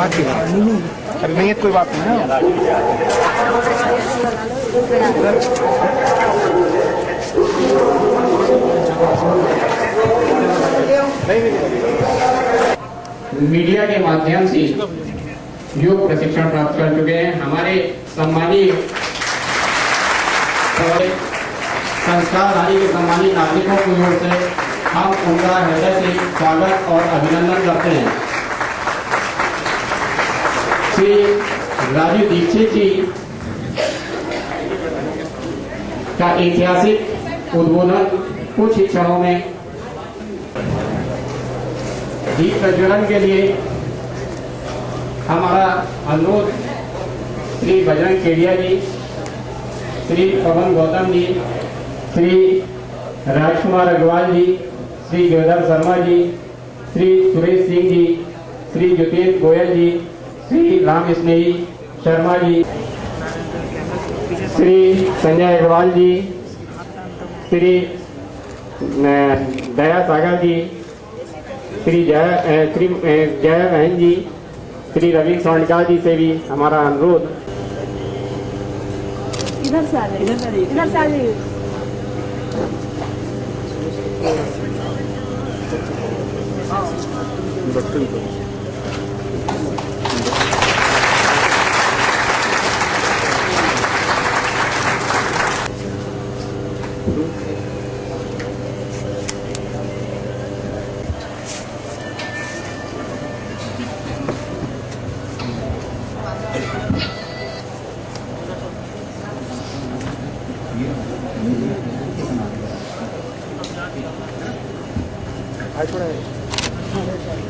बात की बात अरे नहीं है, कोई बात नहीं है। मीडिया के माध्यम से योग प्रशिक्षण प्राप्त कर चुके हैं हमारे सम्मानित संस्कारधारी के सम्मानित नागरिकों की ओर से हम उनका हृदय से स्वागत और अभिनंदन करते हैं। श्री राजू दीक्षित जी का ऐतिहासिक उद्बोधन कुछ ही क्षणों में दीप प्रज्वलन के लिए हमारा अनुरोध श्री बजरंग केडिया जी, श्री पवन गौतम जी, श्री राजकुमार अग्रवाल जी, श्री गिरधर शर्मा जी, श्री सुरेश सिंह जी, श्री ज्योतिष गोयल जी, श्री राम स्नेही शर्मा जी, श्री संजय अग्रवाल जी, श्री दया सागर जी, श्री जय बहन जी, श्री रवि स्वर्णिका जी से भी हमारा अनुरोध। इधर से आ जाइए, इधर से आ जाइए।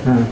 हाँ।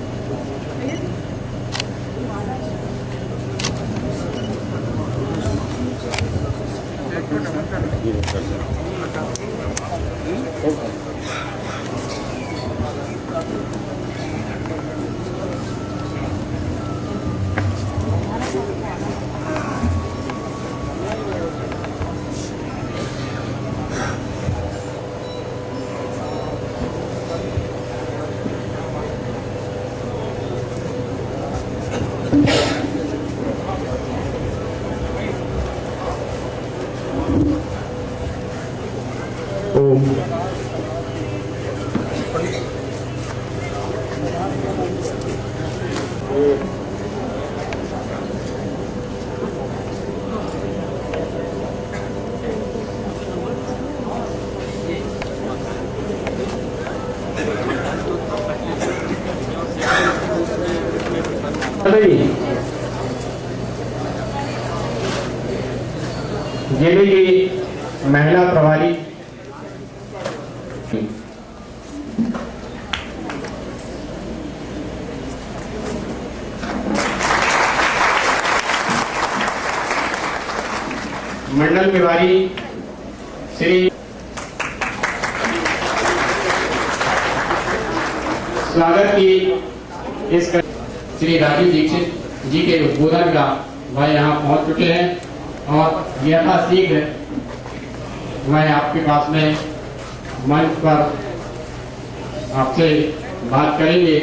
जिले की महिला प्रभारी मंडल प्रभारी श्री स्वागत की इस श्री राजू दीक्षित जी के उद्बोधन का वह यहाँ पहुंच चुके हैं और यथाशीघ्र मैं आपके पास में मंच पर आपसे बात करेंगे।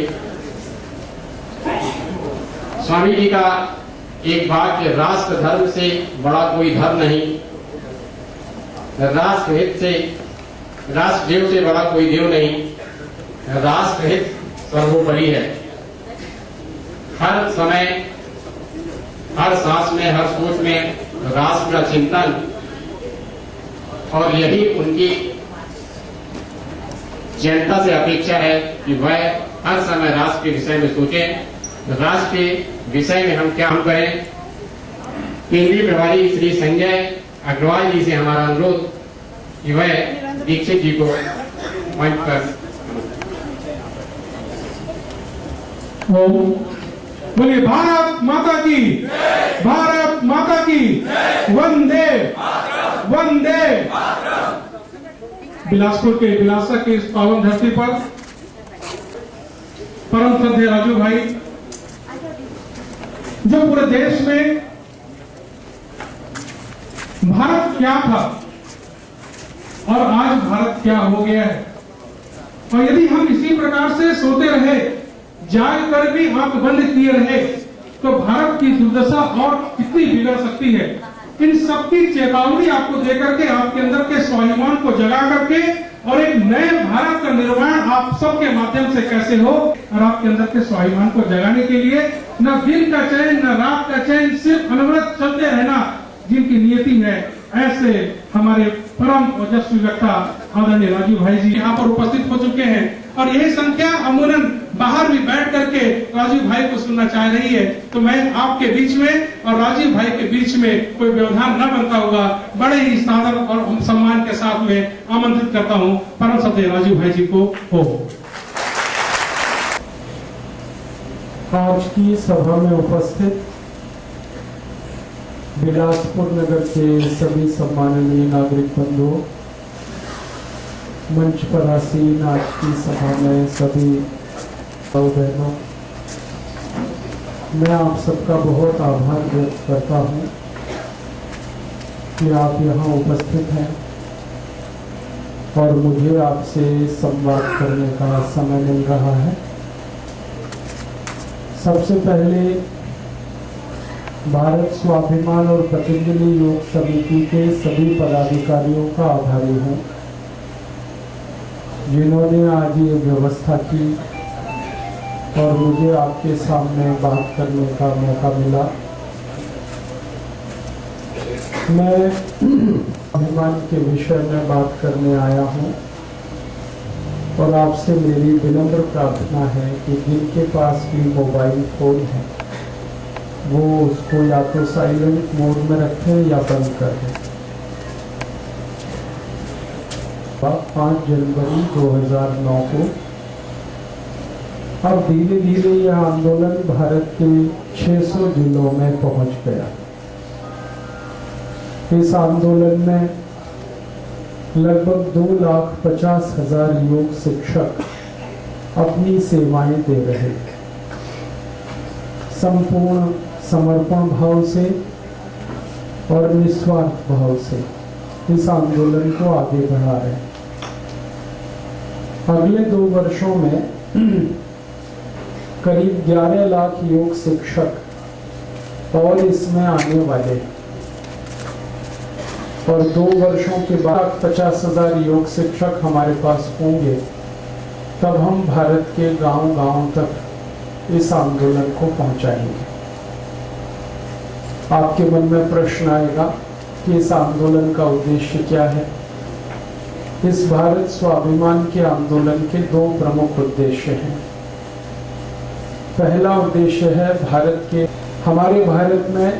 स्वामी जी का एक वाक्य, राष्ट्र धर्म से बड़ा कोई धर्म नहीं, राष्ट्र हित से, राष्ट्र देव से बड़ा कोई देव नहीं, राष्ट्र हित सर्वोपरि है। हर समय, हर सांस में, हर सोच में राष्ट्र का चिंतन, और यही उनकी जनता से अपेक्षा है कि वह हर समय राष्ट्र के विषय में सोचें। राष्ट्र के विषय में हम क्या हम करें। केंद्रीय प्रभारी श्री संजय अग्रवाल जी से हमारा अनुरोध कि वह दीक्षित जी को मंच पर। बोलिए भारत माता की, भारत माता की, वंदे वंदे। बिलासपुर के बिलासा की इस पावन धरती पर परम श्रद्धेय राजू भाई, जो पूरे देश में भारत क्या था और आज भारत क्या हो गया है, और यदि हम इसी प्रकार से सोते रहे, जाग कर भी आंख बंद किए रहे, तो भारत की दुर्दशा और कितनी बिगड़ सकती है। इन सबकी चेतावनी आपको देकर के आपके अंदर के स्वाभिमान को जगा करके और एक नए भारत का निर्माण आप सबके माध्यम से कैसे हो, और आपके अंदर के स्वाभिमान को जगाने के लिए न दिन का चैन न रात का चैन, सिर्फ अनवरत चलते रहना जिनकी नियति है, ऐसे हमारे परम ओजस्वी वक्ता आदरणीय राजीव भाई जी यहाँ पर उपस्थित हो चुके हैं। और यही संख्या अमूमन बाहर भी बैठ करके राजीव भाई को सुनना चाह रही है। तो मैं आपके बीच में और राजीव भाई के बीच में कोई व्यवधान न बनता होगा, बड़े ही सादर और सम्मान के साथ में आमंत्रित करता हूँ परम सत्य राजीव भाई जी को हो। आज की सभा में उपस्थित बिलासपुर नगर के सभी सम्माननीय नागरिक बंधुओं, मंच पर आसीन आज की सभा में सभी बहनों, मैं आप सबका बहुत आभार व्यक्त करता हूं कि आप यहां उपस्थित हैं और मुझे आपसे संवाद करने का समय मिल रहा है। सबसे पहले भारत स्वाभिमान और पतंजलि योग समिति के सभी पदाधिकारियों का आभारी हूँ जिन्होंने आज ये व्यवस्था की और मुझे आपके सामने बात करने का मौका मिला। मैं स्वाभिमान के विषय में बात करने आया हूँ और आपसे मेरी विनम्र प्रार्थना है कि जिनके पास भी मोबाइल फोन है वो उसको या तो साइलेंट मोड में रखें या बंद कर दें। 5 जनवरी 2009 को अब धीरे धीरे यह आंदोलन भारत के 600 जिलों में पहुंच गया। इस आंदोलन में लगभग 2,50,000 योग शिक्षक अपनी सेवाएं दे रहे थे। संपूर्ण समर्पण भाव से और निस्वार्थ भाव से इस आंदोलन को आगे बढ़ा रहे हैं। अगले 2 वर्षों में करीब 11 लाख योग शिक्षक और इसमें आने वाले और 2 वर्षों के बाद 50,000 योग शिक्षक हमारे पास होंगे। तब हम भारत के गांव-गांव तक इस आंदोलन को पहुंचाएंगे। आपके मन में प्रश्न आएगा कि इस आंदोलन का उद्देश्य क्या है। इस भारत स्वाभिमान के आंदोलन के 2 प्रमुख उद्देश्य हैं। पहला उद्देश्य है हमारे भारत में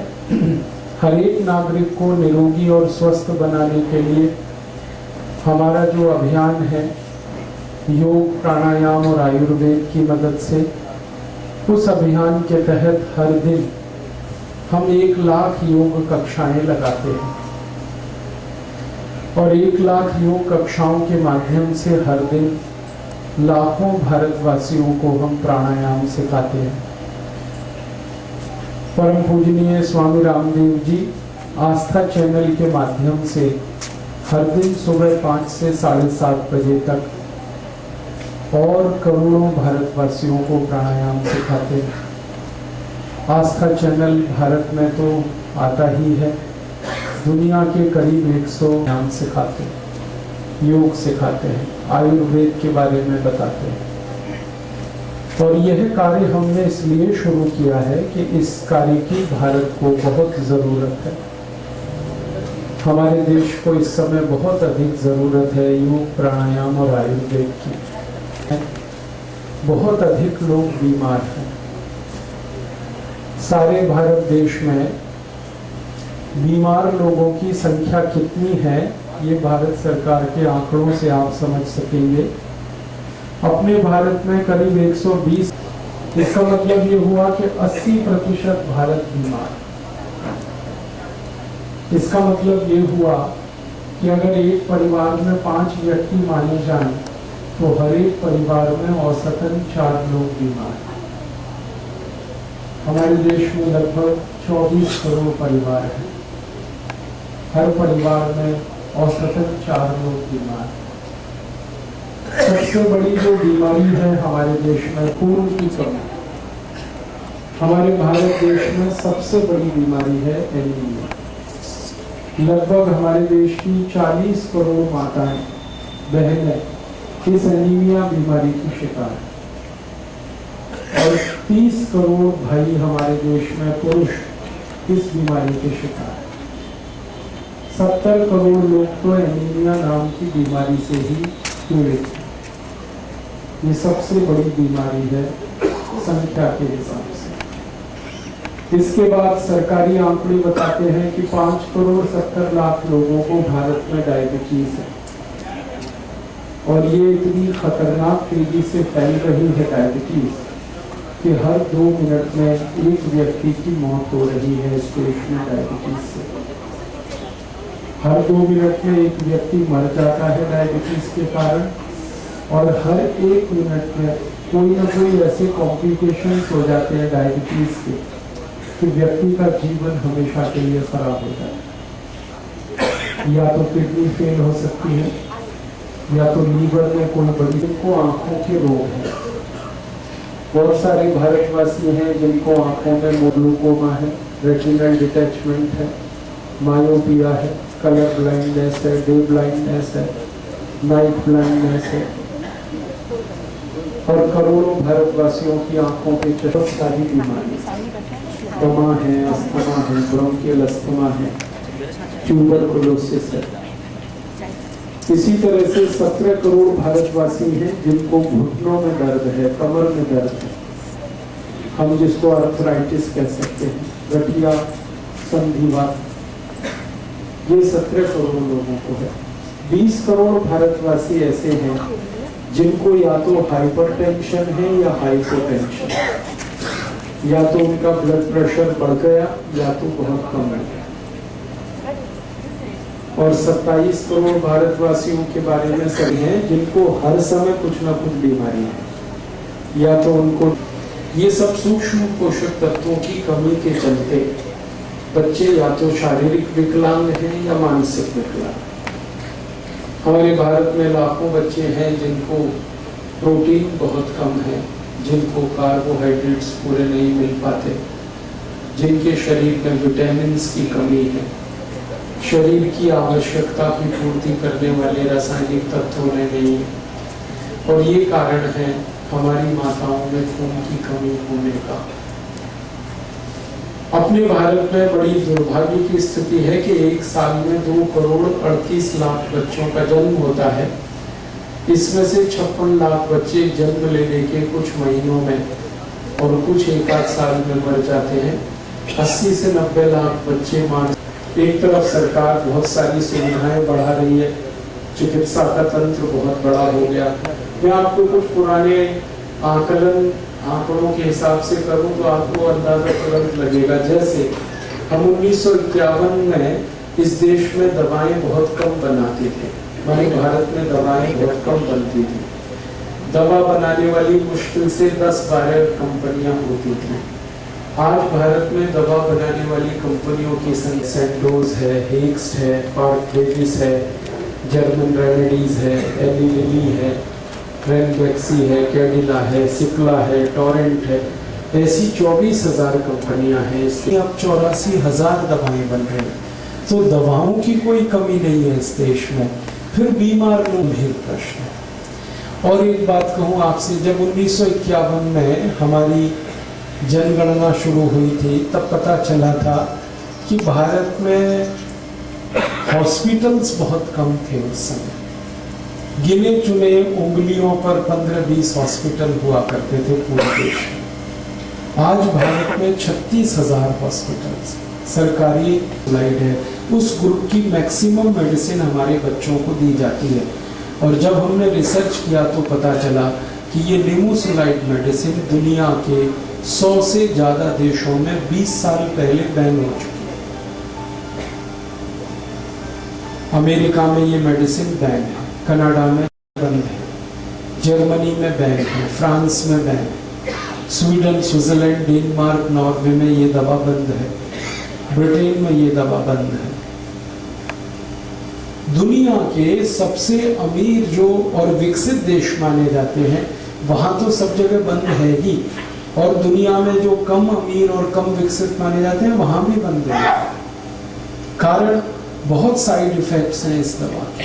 हर एक नागरिक को निरोगी और स्वस्थ बनाने के लिए हमारा जो अभियान है योग, प्राणायाम और आयुर्वेद की मदद से, उस अभियान के तहत हर दिन हम 1 लाख योग कक्षाएं लगाते हैं और 1 लाख योग कक्षाओं के माध्यम से हर दिन लाखों भारतवासियों को हम प्राणायाम सिखाते हैं। परम पूजनीय स्वामी रामदेव जी आस्था चैनल के माध्यम से हर दिन सुबह 5 से 7:30 बजे तक और करोड़ों भारतवासियों को प्राणायाम सिखाते हैं। आस्था चैनल भारत में तो आता ही है, दुनिया के करीब 100 प्राणायाम सिखाते हैं, योग सिखाते हैं, आयुर्वेद के बारे में बताते हैं। और यह कार्य हमने इसलिए शुरू किया है कि इस कार्य की भारत को बहुत ज़रूरत है। हमारे देश को इस समय बहुत अधिक ज़रूरत है योग, प्राणायाम और आयुर्वेद की। बहुत अधिक लोग बीमार हैं। सारे भारत देश में बीमार लोगों की संख्या कितनी है ये भारत सरकार के आंकड़ों से आप समझ सकेंगे। अपने भारत में करीब 120, इसका मतलब ये हुआ कि 80% भारत बीमार। इसका मतलब ये हुआ कि अगर एक परिवार में 5 व्यक्ति माने जाएं तो हर एक परिवार में औसतन 4 लोग बीमार हैं। हमारे देश में लगभग 24 करोड़ परिवार हैं। हर परिवार में औसतन 4 लोग बीमार हैं। सबसे बड़ी जो बीमारी है हमारे देश में खून की कमी। हमारे भारत देश में सबसे बड़ी बीमारी है एनीमिया। लगभग हमारे देश की 40 करोड़ माताएं बहनें इस एनीमिया बीमारी की शिकार है और 30 करोड़ भाई हमारे देश में पुरुष इस बीमारी के शिकार है। 70 करोड़ लोग तो एनीमिया नाम की बीमारी से ही पीड़ित हैं। ये सबसे बड़ी बीमारी है संख्या के हिसाब से। इसके बाद सरकारी आंकड़े बताते हैं कि 5 करोड़ 70 लाख लोगों को भारत में डायबिटीज है और ये इतनी खतरनाक तेजी से फैल रही है डायबिटीज कि हर 2 मिनट में एक व्यक्ति की मौत हो रही है इस देश में डायबिटीज से। हर 2 मिनट में एक व्यक्ति मर जाता है डायबिटीज के कारण और हर 1 मिनट में कोई ना कोई ऐसे कॉम्प्लिकेशंस हो जाते हैं डायबिटीज के कि व्यक्ति का जीवन हमेशा के लिए खराब हो जाता है। या तो किडनी फेल हो सकती है या तो लीवर में कोई बड़ी को आंखों के रोग है। बहुत सारे भारतवासी हैं जिनको आंखों में ग्लूकोमा है, रेटिनल डिटैचमेंट है, मायोपिया है, कलर ब्लाइंडनेस है, डे ब्लाइंडनेस है, नाइट ब्लाइंडनेस है और करोड़ों भारतवासियों की आंखों पे बहुत सारी बीमारी, दमा है, अस्थमा है, ब्रोंकियल अस्थमा है, ट्यूबरकुलोसिस है। इसी तरह से 17 करोड़ भारतवासी हैं जिनको घुटनों में दर्द है, कमर में दर्द है, हम जिसको आर्थराइटिस कह सकते हैं, गठिया, संधिवात, ये 17 करोड़ लोगों को है। 20 करोड़ भारतवासी ऐसे हैं जिनको या तो हाइपरटेंशन है या हाइपोटेंशन, या तो उनका ब्लड प्रेशर बढ़ गया या तो बहुत कम हो गया। और 27 करोड़ भारतवासियों के बारे में सही हैं जिनको हर समय कुछ ना कुछ बीमारी है, या तो उनको ये सब सूक्ष्म पोषक तत्वों की कमी के चलते बच्चे या तो शारीरिक विकलांग हैं या मानसिक विकलांग। हमारे भारत में लाखों बच्चे हैं जिनको प्रोटीन बहुत कम है, जिनको कार्बोहाइड्रेट्स पूरे नहीं मिल पाते, जिनके शरीर में विटामिन की कमी है, शरीर की आवश्यकता की पूर्ति करने वाले रासायनिक तत्वों में नहीं है। और ये कारण है हमारी माताओं में खून की कमी होने का। अपने भारत में बड़ी दुर्भाग्य की स्थिति है कि एक साल में 2 करोड़ 38 लाख बच्चों का जन्म होता है। इसमें से 56 लाख बच्चे जन्म लेने के कुछ महीनों में और कुछ 1 साल में मर जाते हैं। 80 से 90 लाख बच्चे मार। एक तरफ सरकार बहुत सारी सुविधाएं बढ़ा रही है, चिकित्सा का तंत्र बहुत बड़ा हो गया। मैं आपको कुछ पुराने आंकड़ों के हिसाब से करूं तो आपको अंदाजा तुरंत लगेगा। जैसे हम 1951 में इस देश में दवाएं बहुत कम बनाते थे, हमारे भारत में दवाएं बहुत कम बनती थी। दवा बनाने वाली मुश्किल से 10-12 कंपनियां होती थी। आज भारत में दवा बनाने वाली कंपनियों की संख्या सेंडोज है, हेक्स है, पार्थेविस है, जर्मन रेमेडीज है, एली लिली है, रेनबैक्सी है, कैडिला है, सिप्ला है, टोरेंट है, ऐसी 24,000 कंपनियां हैं। इससे अब 84,000 दवाएं बन रही हैं। तो दवाओं की कोई कमी नहीं है इस देश में। फिर बीमार गंभीर प्रश्न है। और एक बात कहूँ आपसे, जब 1951 में हमारी जनगणना शुरू हुई थी तब पता चला था कि भारत में हॉस्पिटल्स बहुत कम थे उस समय। गिने चुने उंगलियों पर 15-20 हॉस्पिटल हुआ करते थे पूरे देश में। आज भारत में 36,000 हॉस्पिटल्स सरकारी स्लाइड है। उस ग्रुप की मैक्सिमम मेडिसिन हमारे बच्चों को दी जाती है। और जब हमने रिसर्च किया तो पता चला कि ये लिमोसुलाइड मेडिसिन दुनिया के 100 से ज्यादा देशों में 20 साल पहले बैन हो चुकी है। अमेरिका में ये मेडिसिन बैन है, कनाडा में बंद है, जर्मनी में बैन है, फ्रांस में बैन है, स्वीडन, स्विट्जरलैंड, डेनमार्क, नॉर्वे में ये दवा बंद है, ब्रिटेन में ये दवा बंद है। दुनिया के सबसे अमीर जो और विकसित देश माने जाते हैं वहां तो सब जगह बंद है ही, और दुनिया में जो कम अमीर और कम विकसित माने जाते हैं वहां भी बंद है। कारण बहुत साइड इफेक्ट्स हैं इस दवा के।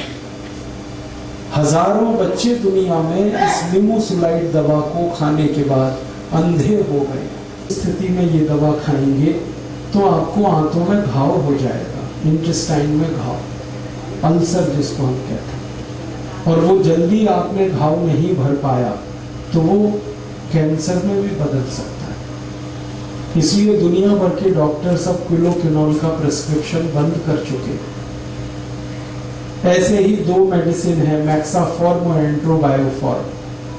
हजारों बच्चे दुनिया में इस निमोसुलाइड दवा को खाने के बाद अंधे हो गए। स्थिति में ये दवा खाएंगे तो आपको आंतों में घाव हो जाएगा, इंटेस्टाइन में घाव, अल्सर जिसको हम कहते हैं, और वो जल्दी आपने घाव नहीं भर पाया तो वो कैंसर में भी बदल सकता है। इसलिए दुनिया भर के डॉक्टर सब क्विलोक्विनोल का प्रिस्क्रिप्शन बंद कर चुके हैं। ऐसे ही 2 मेडिसिन है, मैक्साफॉर्म और एंट्रोबायोफॉर्म,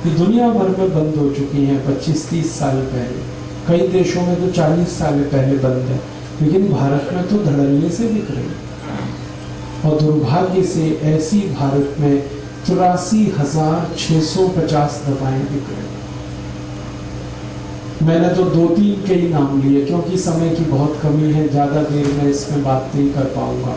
ये दुनिया भर में बंद हो चुकी हैं 25-30 साल पहले। कई देशों में तो 40 साल पहले बंद है, लेकिन भारत में तो धड़ल्ले से बिक रही। और दुर्भाग्य से ऐसी भारत में 83,650 दवाएं बिक रही। मैंने तो 2-3 के ही नाम लिए क्योंकि समय की बहुत कमी है, ज्यादा देर में इसमें बात नहीं कर पाऊंगा।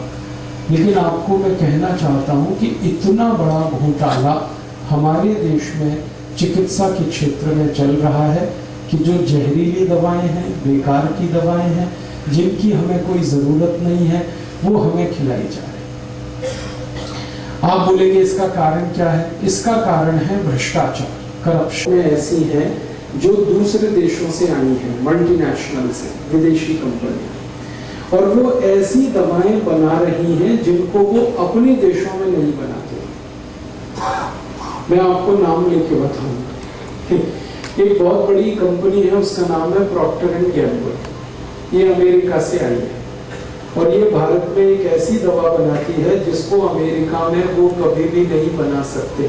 लेकिन आपको मैं कहना चाहता हूं कि इतना बड़ा घोटाला हमारे देश में चिकित्सा के क्षेत्र में चल रहा है कि जो जहरीली दवाएं हैं, बेकार की दवाएं हैं, जिनकी हमें कोई जरूरत नहीं है, वो हमें खिलाई जा रही है। आप बोलेंगे इसका कारण क्या है? इसका कारण है भ्रष्टाचार, करप्शन। ऐसी है जो दूसरे देशों से आई है, मल्टीनेशनल से, विदेशी कंपनियां, और वो ऐसी दवाएं बना रही हैं जिनको वो अपने देशों में नहीं बनाते। मैं आपको नाम लेके बताऊंगा। एक बहुत बड़ी कंपनी है, उसका नाम है प्रॉक्टर एंड गैम्बल। ये अमेरिका से आई है और ये भारत में एक ऐसी दवा बनाती है जिसको अमेरिका में वो कभी भी नहीं बना सकते,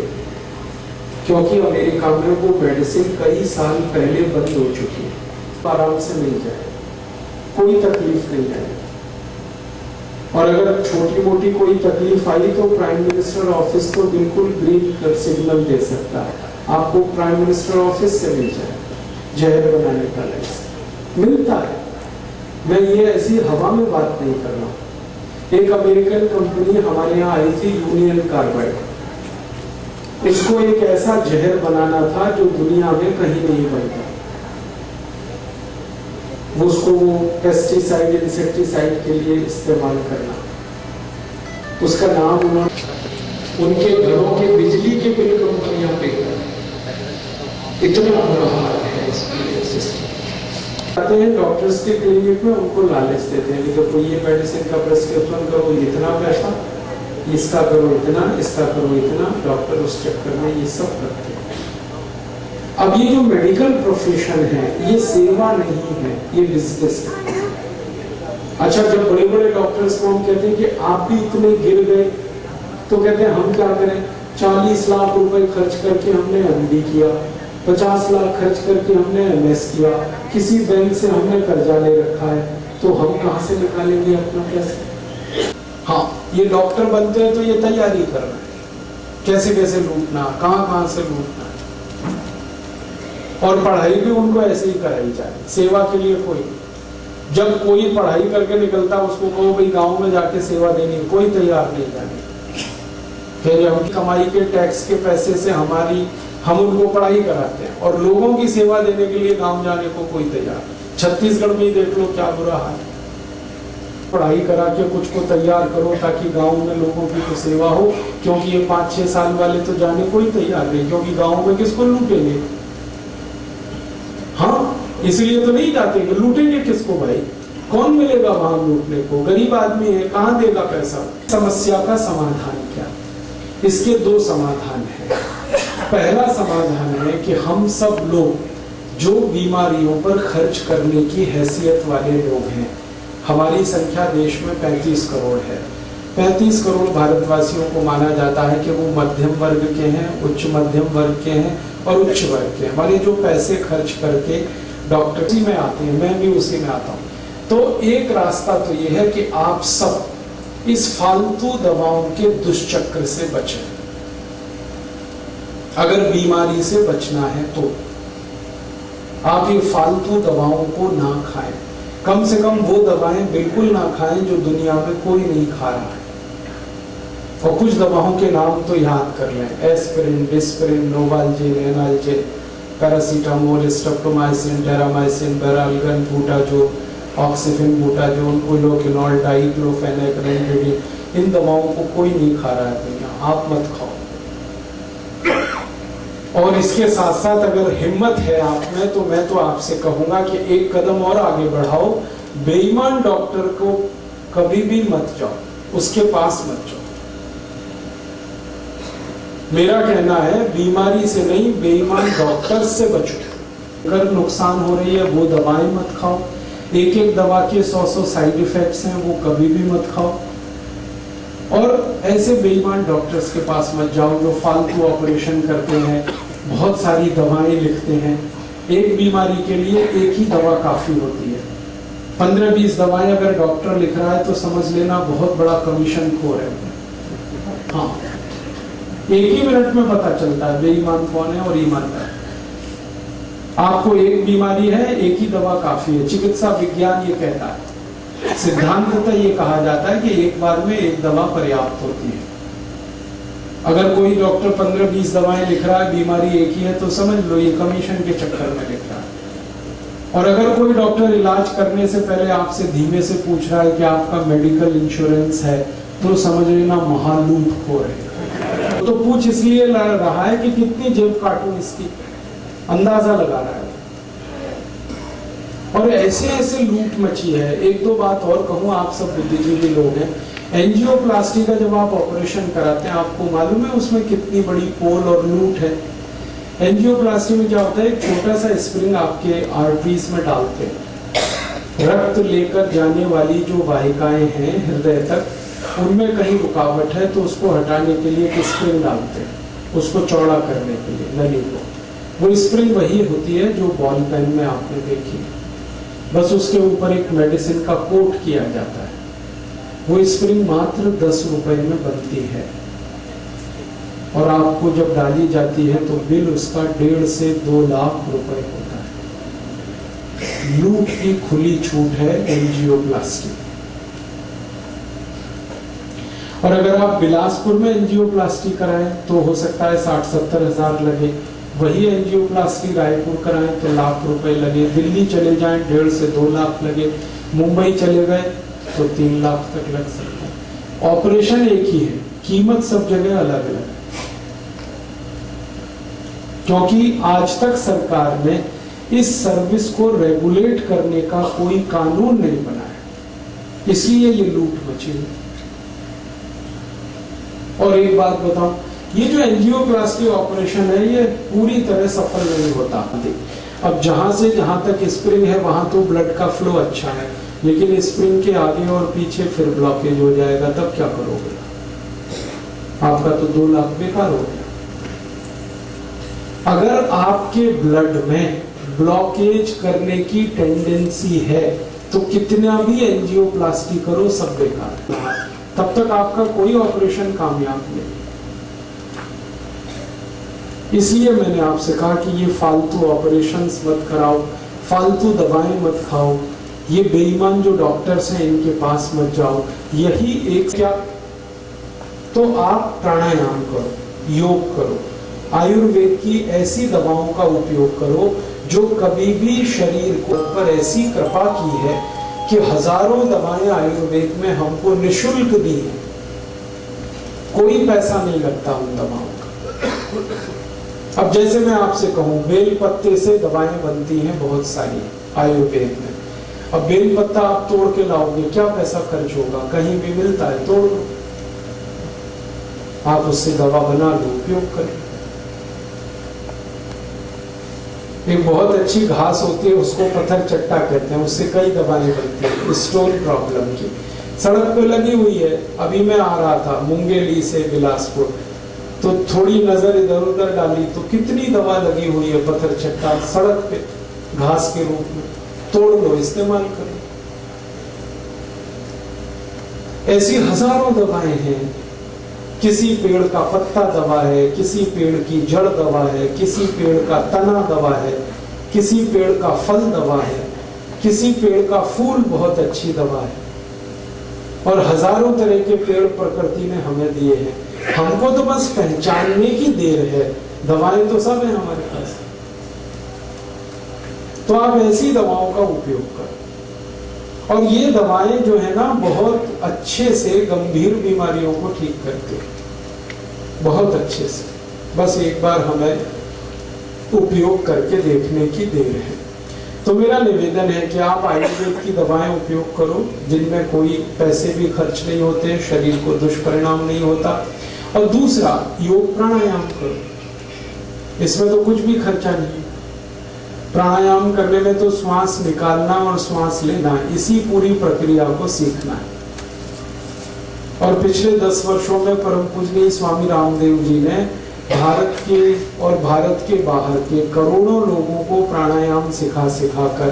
क्योंकि अमेरिका में वो मेडिसिन कई साल पहले बंद हो चुकी है। आराम से मिल जाए, कोई तकलीफ नहीं है। और अगर छोटी मोटी कोई तकलीफ आई तो प्राइम मिनिस्टर ऑफिस को बिल्कुल ग्रीन सिग्नल दे सकता है, आपको प्राइम मिनिस्टर ऑफिस से मिल जाए जहर बनाने का लाइसेंस मिलता है। मैं ये ऐसी हवा में बात नहीं कर रहा हूं। एक अमेरिकन कंपनी हमारे यहाँ आई थी, यूनियन कार्बाइड। उसको एक ऐसा जहर बनाना था जो दुनिया में कहीं नहीं बनता। उसको पेस्टिसाइड, इंसेक्टिसाइड के लिए इस्तेमाल करना। उसका नाम उनके घरों के बिजली के बिल कंपनियां पे कर। इतना बुरा हाल है सिस्टम। आते हैं डॉक्टर्स के क्लिनिक में, उनको लालच देते हैं कि देखो ये मेडिसिन का प्रिस्क्रिप्शन करो इतना पैसा, इसका करो इतना, इसका करो इतना। डॉक्टर उस चक्कर में ये सब करते हैं। अब ये जो मेडिकल प्रोफेशन है ये सेवा नहीं है, ये बिजनेस है। अच्छा, जब बड़े बड़े डॉक्टर्स को हम कहते हैं कि आप भी इतने गिर गए, तो कहते हैं हम क्या करें, 40 लाख रुपए खर्च करके हमने एमडी किया, 50 लाख खर्च करके हमने एमएस किया, किसी बैंक से हमने कर्जा ले रखा है, तो हम कहां से निकालेंगे अपना पैसा? हाँ, ये डॉक्टर बनते हैं तो ये तैयारी कर रहे हैं कैसे कैसे लूटना, कहां से लूटना, और पढ़ाई भी उनको ऐसे ही कराई जाए, सेवा के लिए कोई। जब कोई पढ़ाई करके निकलता उसको कहो भाई गांव में जाके सेवा देनी, कोई तैयार नहीं जाने। फिर हम कमाई के टैक्स के पैसे से हम उनको पढ़ाई कराते हैं और लोगों की सेवा देने के लिए गांव जाने को कोई तैयार नहीं। छत्तीसगढ़ में ही देख लो क्या बुरा हाल है। पढ़ाई करा के कुछ को तैयार करो ताकि गांव में लोगों की तो सेवा हो, क्योंकि ये 5-6 साल वाले तो जाने को ही तैयार नहीं, क्योंकि गांव में किसको लूटेंगे। हाँ, इसलिए तो नहीं जाते कि लूटेंगे किसको भाई, कौन मिलेगा वहां लूटने को, गरीब आदमी है, कहां देगा पैसा। समस्या का समाधान क्या? इसके 2 समाधान है। पहला समाधान है कि हम सब लोग जो बीमारियों पर खर्च करने की हैसियत वाले लोग हैं, हमारी संख्या देश में 35 करोड़ है। 35 करोड़ भारतवासियों को माना जाता है कि वो मध्यम वर्ग के हैं, उच्च मध्यम वर्ग के हैं और उच्च वर्ग के। हमारे जो पैसे खर्च करके डॉक्टरी में आते हैं, मैं भी उसी में आता हूँ। तो एक रास्ता तो ये है कि आप सब इस फालतू दवाओं के दुष्चक्र से बचें। अगर बीमारी से बचना है तो आप ये फालतू दवाओं को ना खाएं। कम से कम वो दवाएं बिल्कुल ना खाएं जो दुनिया में कोई नहीं खा रहा है। और कुछ दवाओं के नाम तो याद कर लें, aspirin, disprin, novalgin, analgin, paracetamol, streptomycin, terramycin, baralgan, butazol, oxyphen, butazol, clioquinol, diclofenac, remdesivir, इन दवाओं को कोई नहीं खा रहा है भैया, आप मत खाओ। और इसके साथ साथ अगर हिम्मत है आप में, तो मैं तो आपसे कहूंगा कि एक कदम और आगे बढ़ाओ, बेईमान डॉक्टर को कभी भी मत जाओ, उसके पास मत जाओ। मेरा कहना है बीमारी से नहीं, बेईमान डॉक्टर से बचो। अगर नुकसान हो रही है वो दवाएं मत खाओ, एक एक दवा के 100 साइड इफेक्ट्स हैं, वो कभी भी मत खाओ। और ऐसे बेईमान डॉक्टर्स के पास मत जाओ जो फालतू ऑपरेशन करते हैं, बहुत सारी दवाएं लिखते हैं। एक बीमारी के लिए एक ही दवा काफी होती है। 15-20 दवाएं अगर डॉक्टर लिख रहा है तो समझ लेना बहुत बड़ा कमीशन खोर है। हाँ, एक ही मिनट में पता चलता है बेईमान कौन है और ईमानदार। आपको एक बीमारी है, एक ही दवा काफी है। चिकित्सा विज्ञान ये कहता है, सिद्धांततः ये कहा जाता है कि एक बार में एक दवा पर्याप्त होती है। अगर कोई डॉक्टर 15-20 दवाएं लिख रहा है, बीमारी एक ही है, तो समझ लो ये कमीशन के चक्कर में लिख रहा है। और अगर कोई डॉक्टर इलाज करने से पहले आपसे धीमे से पूछ रहा है कि आपका मेडिकल इंश्योरेंस है, तो समझ लेना महालूट खोर है। तो पूछ इसलिए रहा है कि कितनी जेब काटूं इसकी, अंदाजा लगा रहा है। और ऐसे ऐसे लूट मची है। एक दो बात और कहूं, आप सब बुद्धिजीवी लोग हैं, एंजियोप्लास्टी का जब आप ऑपरेशन कराते हैं, आपको मालूम है उसमें कितनी बड़ी पोल और लूट है। एंजियोप्लास्टी में क्या होता है, एक छोटा सा स्प्रिंग आपके आर्टरीज में डालते हैं। रक्त लेकर जाने वाली जो वाहिकाएं हैं हृदय तक, उनमें कहीं रुकावट है तो उसको हटाने के लिए एक स्प्रिंग डालते हैं, उसको चौड़ा करने के लिए नली को। वो स्प्रिंग वही होती है जो बॉल पेन में आपने देखी, बस उसके ऊपर एक मेडिसिन का कोट किया जाता है। वो स्प्रिंग मात्र 10 रुपए में बनती है, और आपको जब डाली जाती है तो बिल उसका 1.5 से 2 लाख रुपए होता है। लूट की खुली छूट है एंजियोप्लास्टी। और अगर आप बिलासपुर में एंजियोप्लास्टी कराएं तो हो सकता है 60-70 हजार लगे। वही एंजियोप्लास्टी रायपुर कराएं तो लाख रुपए लगे। दिल्ली चले जाएं 1.5 से 2 लाख लगे। मुंबई चले गए तो 3 लाख तक लग सकता है। ऑपरेशन एक ही है, कीमत सब जगह अलग अलग है। क्योंकि आज तक सरकार ने इस सर्विस को रेगुलेट करने का कोई कानून नहीं बनाया, इसलिए ये लूट मची है। और एक बात बताऊं, ये जो एंजियोप्लास्टी ऑपरेशन है ये पूरी तरह सफल नहीं होता। अब जहां से जहां तक स्प्रिंग है वहां तो ब्लड का फ्लो अच्छा है, लेकिन स्प्रिंग के आगे और पीछे फिर ब्लॉकेज हो जाएगा, तब क्या करोगे? आपका तो 2 लाख बेकार हो गया। अगर आपके ब्लड में ब्लॉकेज करने की टेंडेंसी है तो कितना भी एंजियोप्लास्टी करो सब बेकार है, तब तक आपका कोई ऑपरेशन कामयाब नहीं। इसलिए मैंने आपसे कहा कि ये फालतू ऑपरेशंस मत कराओ, फालतू दवाएं मत खाओ, ये बेईमान जो डॉक्टर्स हैं इनके पास मत जाओ। यही एक क्या, तो आप प्राणायाम करो, योग करो, आयुर्वेद की ऐसी दवाओं का उपयोग करो जो कभी भी शरीर को पर ऐसी कृपा की है कि हजारों दवाएं आयुर्वेद में हमको निशुल्क दी है, कोई पैसा नहीं लगता उन दवाओं का। अब जैसे मैं आपसे कहूं, बेल पत्ते से दवाएं बनती हैं बहुत सारी आयुर्वेद में। अब बेल पत्ता आप तोड़ के लाओगे, क्या पैसा खर्च होगा? कहीं भी मिलता है, तोड़ लो, आप उससे दवा बना लो, उपयोग करें। एक बहुत अच्छी घास होती है, उसको पत्थर चट्टा कहते हैं, उससे कई दवाएं बनती हैं स्टोन प्रॉब्लम की। सड़क पे लगी हुई है। अभी मैं आ रहा था मुंगेली से बिलासपुर, तो थोड़ी नजर इधर उधर डाली तो कितनी दवा लगी हुई है पत्थर चट्टा सड़क पे घास के रूप में। तोड़ लो, इस्तेमाल करो। ऐसी हजारों दवाएं हैं। किसी पेड़ का पत्ता दवा है, किसी पेड़ की जड़ दवा है, किसी पेड़ का तना दवा है, किसी पेड़ का फल दवा है, किसी पेड़ का फूल बहुत अच्छी दवा है। और हजारों तरह के पेड़ प्रकृति ने हमें दिए हैं, हमको तो बस पहचानने की देर है। दवाएं तो सब है हमारे पास। तो आप ऐसी दवाओं का उपयोग करो। और ये दवाएं जो है ना बहुत अच्छे से गंभीर बीमारियों को ठीक करती है, बहुत अच्छे से। बस एक बार हमें उपयोग करके देखने की देर है। तो मेरा निवेदन है कि आप आयुर्वेद की दवाएं उपयोग करो जिनमें कोई पैसे भी खर्च नहीं होते, शरीर को दुष्परिणाम नहीं होता। और दूसरा, योग प्राणायाम करो, इसमें तो कुछ भी खर्चा नहीं। प्राणायाम करने में तो श्वास निकालना और श्वास लेना, इसी पूरी प्रक्रिया को सीखना है। और पिछले 10 वर्षों में परम पूजनीय स्वामी रामदेव जी ने भारत के और भारत के बाहर के करोड़ों लोगों को प्राणायाम सिखा कर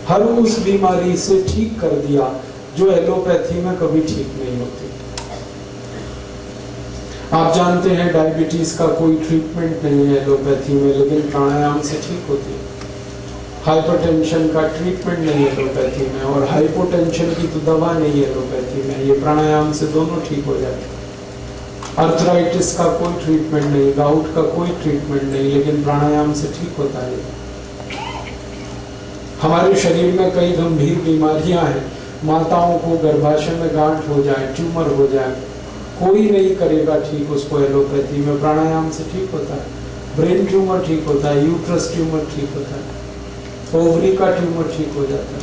हर उस बीमारी से ठीक कर दिया जो एलोपैथी में कभी ठीक नहीं होती। आप जानते हैं डायबिटीज का कोई ट्रीटमेंट नहीं है एलोपैथी में, लेकिन प्राणायाम से ठीक होती है। हाइपरटेंशन का ट्रीटमेंट नहीं है एलोपैथी में, और हाइपोटेंशन की तो दवा नहीं है एलोपैथी में, ये प्राणायाम से दोनों ठीक हो जाते हैं। अर्थराइटिस का कोई ट्रीटमेंट नहीं, गाउट का कोई ट्रीटमेंट नहीं, लेकिन प्राणायाम से ठीक होता है। हमारे शरीर में कई गंभीर बीमारियां हैं, माताओं को गर्भाशय में गांठ हो जाए, ट्यूमर हो जाए, कोई नहीं करेगा ठीक उसको एलोपैथी में, प्राणायाम से ठीक होता है। ब्रेन ट्यूमर ठीक होता है, यूट्रस ट्यूमर ठीक होता है, ओवरी का ट्यूमर ठीक हो जाता है,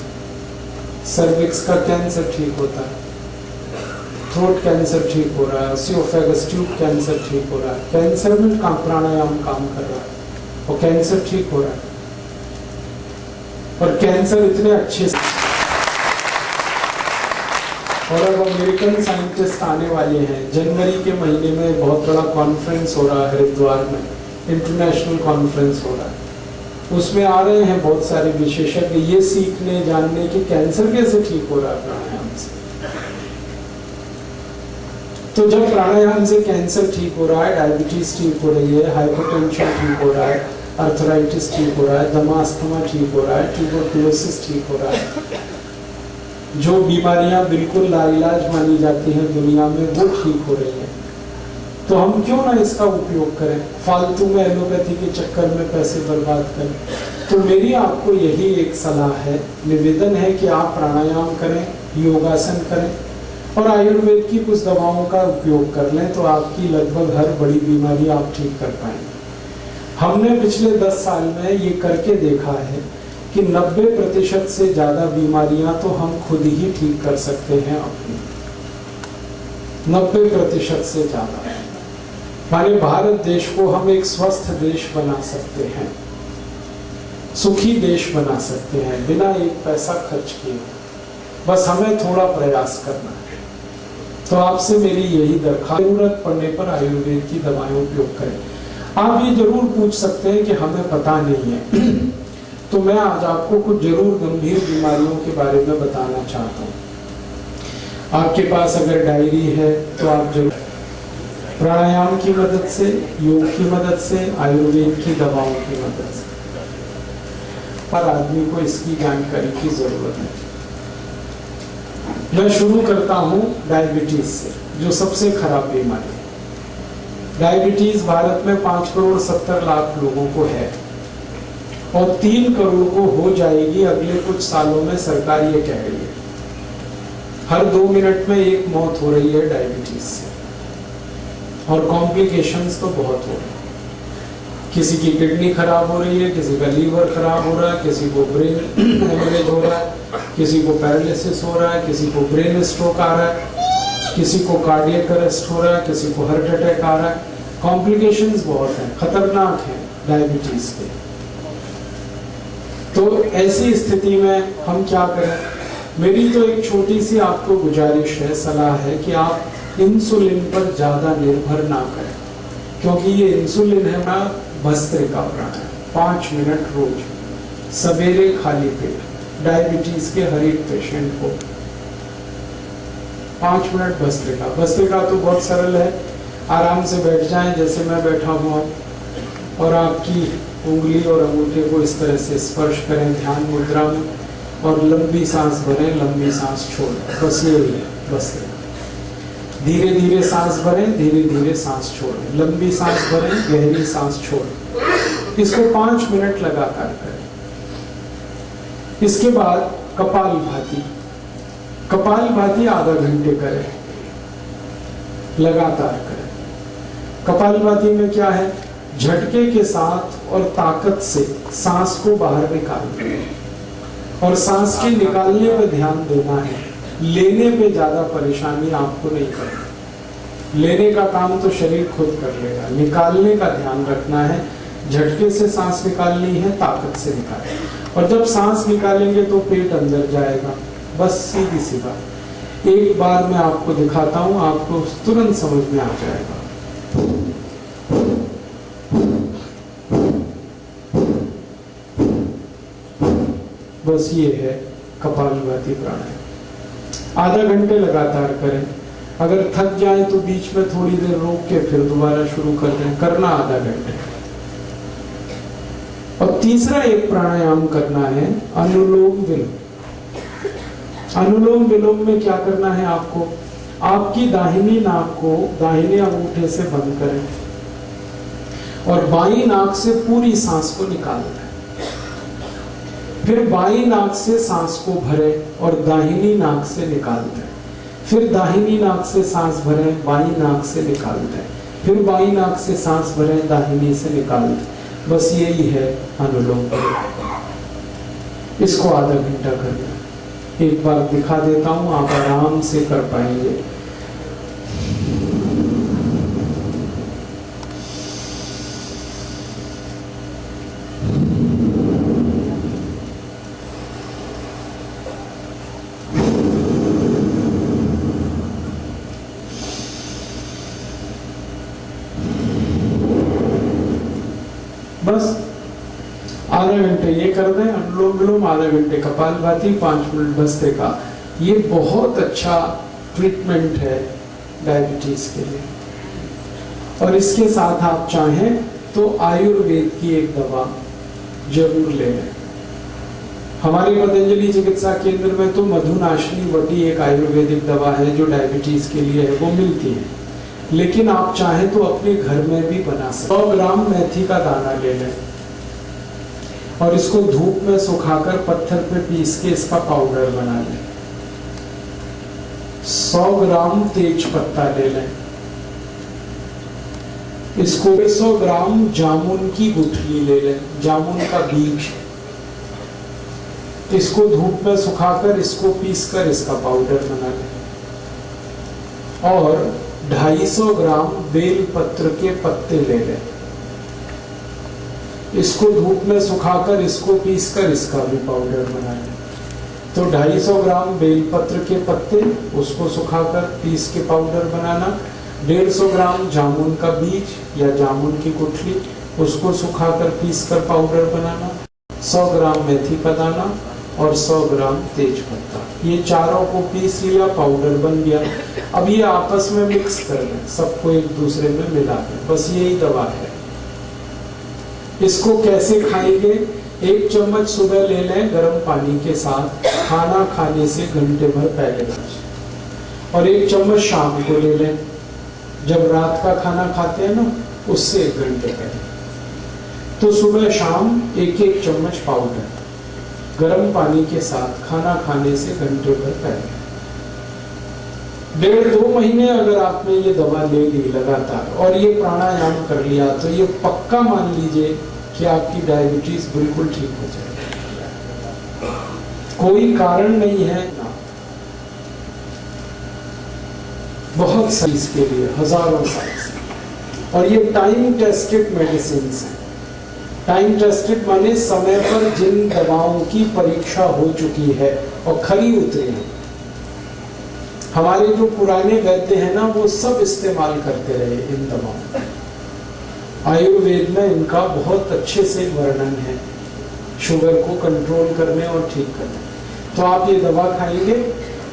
सर्विक्स का कैंसर ठीक होता है, थ्रोट कैंसर ठीक हो रहा है, ओसियोफेगस ट्यूब कैंसर ठीक हो रहा है। कैंसर में प्राणायाम काम कर रहा है और कैंसर ठीक हो रहा है। और कैंसर इतने अच्छे से, और अब अमेरिकन साइंटिस्ट आने वाले हैं। जनवरी के महीने में बहुत बड़ा कॉन्फ्रेंस हो रहा है हरिद्वार में, इंटरनेशनल कॉन्फ्रेंस हो रहा है। उसमें आ रहे हैं बहुत सारे विशेषज्ञ ये सीखने जानने कि कैंसर कैसे ठीक हो रहा है प्राणायाम से। तो जब प्राणायाम से कैंसर ठीक हो रहा है, डायबिटीज ठीक हो रही है, हाइपरटेंशन ठीक हो रहा है, अर्थराइटिस ठीक हो रहा है, दमा अस्थमा ठीक हो रहा है, ट्यूबरकुलोसिस ठीक हो रहा है, जो बीमारियां बिल्कुल लाइलाज मानी जाती हैं दुनिया में वो ठीक हो रही है, तो हम क्यों ना इसका उपयोग करें, फालतू में एलोपैथी के चक्कर में पैसे बर्बाद करें। तो मेरी आपको यही एक सलाह है, निवेदन है कि आप प्राणायाम करें, योगासन करें और आयुर्वेद की कुछ दवाओं का उपयोग कर लें, तो आपकी लगभग हर बड़ी बीमारी आप ठीक कर पाएंगे। हमने पिछले 10 साल में ये करके देखा है कि 90% से ज्यादा बीमारियां तो हम खुद ही ठीक कर सकते हैं अपनी, 90% से ज्यादा। हमारे भारत देश को हम एक स्वस्थ देश बना सकते हैं, सुखी देश बना सकते हैं बिना एक पैसा खर्च किए, बस हमें थोड़ा प्रयास करना है। तो आपसे मेरी यही दरखास्त, जरूरत पड़ने पर आयुर्वेद की दवाएं उपयोग करें। आप ये जरूर पूछ सकते हैं कि हमें पता नहीं है तो मैं आज आपको कुछ जरूर गंभीर बीमारियों के बारे में बताना चाहता हूँ। आपके पास अगर डायरी है तो आप जरूर प्राणायाम की मदद से, योग की मदद से, आयुर्वेद की दवाओं की मदद से, हर आदमी को इसकी जानकारी की जरूरत है। मैं शुरू करता हूं डायबिटीज से, जो सबसे खराब बीमारी है। डायबिटीज भारत में 5,70,00,000 लोगों को है और 3 करोड़ को हो जाएगी अगले कुछ सालों में, सरकार ये कह रही है। हर 2 मिनट में एक मौत हो रही है डायबिटीज से, और कॉम्प्लिकेशंस तो बहुत हो रहे हैं। किसी की किडनी खराब हो रही है, किसी का लीवर खराब हो रहा है, किसी को ब्रेन हेमरेज हो रहा है, किसी को पैरालिसिस हो रहा है, किसी को ब्रेन स्ट्रोक आ रहा है, किसी को कार्डियक अरेस्ट हो रहा है, किसी को हार्ट अटैक आ रहा है। कॉम्प्लिकेशंस बहुत हैं, खतरनाक हैं डायबिटीज के। तो ऐसी स्थिति में हम क्या करें? मेरी तो एक छोटी सी आपको गुजारिश है, सलाह है कि आप इंसुलिन पर ज्यादा निर्भर ना करें, क्योंकि ये इंसुलिन है ना भस्त्रिका प्राणायाम, 5 मिनट रोज सवेरे खाली पेट, डायबिटीज के हर एक पेशेंट को 5 मिनट भस्त्रिका। भस्त्रिका तो बहुत सरल है, आराम से बैठ जाएं जैसे मैं बैठा हुआ, और आपकी उंगली और अंगूठे को इस तरह से स्पर्श करें ध्यान मुद्रा में, और लंबी सांस भरें, लंबी सांस छोड़ें, बस ये ही है भस्त्रिका। धीरे धीरे सांस भरें, धीरे धीरे सांस छोड़ें, लंबी सांस भरें, गहरी सांस छोड़ें। इसको 5 मिनट लगातार करें। इसके बाद कपालभाति। कपालभाति आधा घंटे करें, लगातार करें। कपालभाति में क्या है, झटके के साथ और ताकत से सांस को बाहर निकालना और सांस के निकालने पे ध्यान देना है। लेने पे ज्यादा परेशानी आपको नहीं करनी। लेने का काम तो शरीर खुद कर लेगा, निकालने का ध्यान रखना है। झटके से सांस निकालनी है, ताकत से निकालनी। और जब सांस निकालेंगे तो पेट अंदर जाएगा, बस सीधी सी बात। एक बार मैं आपको दिखाता हूं, आपको तुरंत समझ में आ जाएगा। बस ये है कपालभाति प्राणायाम। आधा घंटे लगातार करें। अगर थक जाए तो बीच में थोड़ी देर रोक के फिर दोबारा शुरू कर दें। करना आधा घंटे। और तीसरा एक प्राणायाम करना है, अनुलोम विलोम। अनुलोम विलोम में क्या करना है आपको, आपकी दाहिनी नाक को दाहिने अंगूठे से बंद करें और बाईं नाक से पूरी सांस को निकालना है। फिर बाईं नाक से सांस को भरें और दाहिनी नाक से निकाल दें। फिर दाहिनी नाक से सांस भरें, बाईं नाक से निकाल दें। फिर बाईं नाक से सांस भरें, दाहिनी से निकाल दें। बस यही है अनुलोम विलोम। इसको आधा घंटा करना। एक बार दिखा देता हूं, आप आराम से कर पाएंगे। बस आधा घंटे ये कर दें अनुलोम विलोम, आधा घंटे कपालभाति, 5 मिनट भस्त्रिका। ये बहुत अच्छा ट्रीटमेंट है डायबिटीज के लिए। और इसके साथ आप चाहें तो आयुर्वेद की एक दवा जरूर ले लें। हमारे पतंजलि चिकित्सा केंद्र में तो मधुनाशिनी वटी एक आयुर्वेदिक दवा है जो डायबिटीज के लिए है, वो मिलती है। लेकिन आप चाहें तो अपने घर में भी बना सकते। 100 ग्राम मेथी का दाना ले लें और इसको धूप में सुखाकर पत्थर पे पीस के इसका पाउडर बना लें। 100 ग्राम तेज पत्ता ले लें। इसको 100 ग्राम जामुन की गुठली ले लें, जामुन का बीज। इसको धूप में सुखाकर इसको पीसकर इसका पाउडर बना लें। और 250 ग्राम बेल पत्र के पत्ते ले लें। इसको धूप में सुखाकर इसको पीसकर इसका भी पाउडर बना लें। तो 250 ग्राम बेल पत्र के पत्ते, उसको सुखाकर पीस के पाउडर बनाना। 150 ग्राम जामुन का बीज या जामुन की गुठली, उसको सुखाकर पीसकर पाउडर बनाना। 100 ग्राम मेथी का दाना और 100 ग्राम तेज पत्ता। ये चारों को पीस लिया, पाउडर बन गया। अब ये आपस में मिक्स कर लें, सबको एक दूसरे में मिला दें। बस यही दवा है। इसको कैसे खाएंगे, 1 चम्मच सुबह ले लें गर्म पानी के साथ, खाना खाने से घंटे भर पहले। और 1 चम्मच शाम को ले लें, जब रात का खाना खाते हैं ना, उससे 1 घंटे पहले। तो सुबह शाम 1-1 चम्मच पाउडर गर्म पानी के साथ खाना खाने से घंटे भर पहले। 1.5-2 महीने अगर आपने ये दवा ले ली लगातार और ये प्राणायाम कर लिया, तो ये पक्का मान लीजिए कि आपकी डायबिटीज बिल्कुल ठीक हो जाएगी। कोई कारण नहीं है ना। बहुत सही इसके लिए हजारों साइंस। और ये टाइम टेस्टेड मेडिसिन है। टाइम टेस्टेड माने समय पर जिन दवाओं की परीक्षा हो चुकी है और खरी उतरी है। हमारे जो पुराने वैद्य हैं ना, वो सब इस्तेमाल करते रहे इन दवाओं। आयुर्वेद में इनका बहुत अच्छे से वर्णन है, शुगर को कंट्रोल करने और ठीक करने। तो आप ये दवा खाएंगे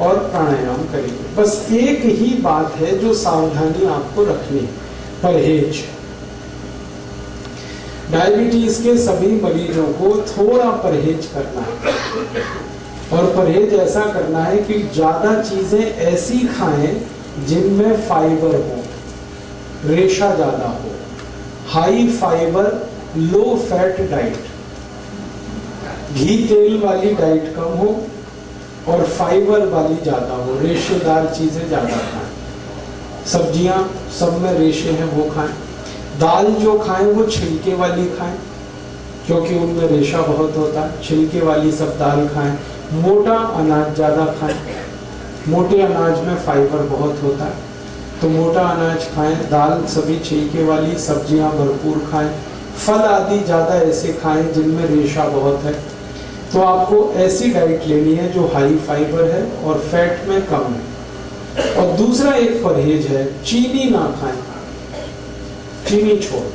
और प्राणायाम करेंगे। बस एक ही बात है जो सावधानी आपको रखनी है, परहेज। डायबिटीज के सभी मरीजों को थोड़ा परहेज करना है। और परहेज ऐसा करना है कि ज्यादा चीजें ऐसी खाएं जिनमें फाइबर हो, रेशा ज्यादा हो, high fibre low fat diet. घी तेल वाली डाइट कम हो और फाइबर वाली ज्यादा हो, रेशेदार चीजें ज्यादा खाएं। सब्जियां सब में रेशे हैं वो खाएं। दाल जो खाएं वो छिलके वाली खाएं क्योंकि उनमें रेशा बहुत होता है, छिलके वाली सब दाल खाएं। मोटा अनाज ज्यादा खाएं, मोटे अनाज में फाइबर बहुत होता है तो मोटा अनाज खाएं। दाल सभी छिलके वाली, सब्जियां भरपूर खाएं। फल आदि ज्यादा ऐसे खाएं जिनमें रेशा बहुत है। तो आपको ऐसी डाइट लेनी है जो हाई फाइबर है और फैट में कम है। और दूसरा एक परहेज है, चीनी ना खाएं, चीनी छोड़,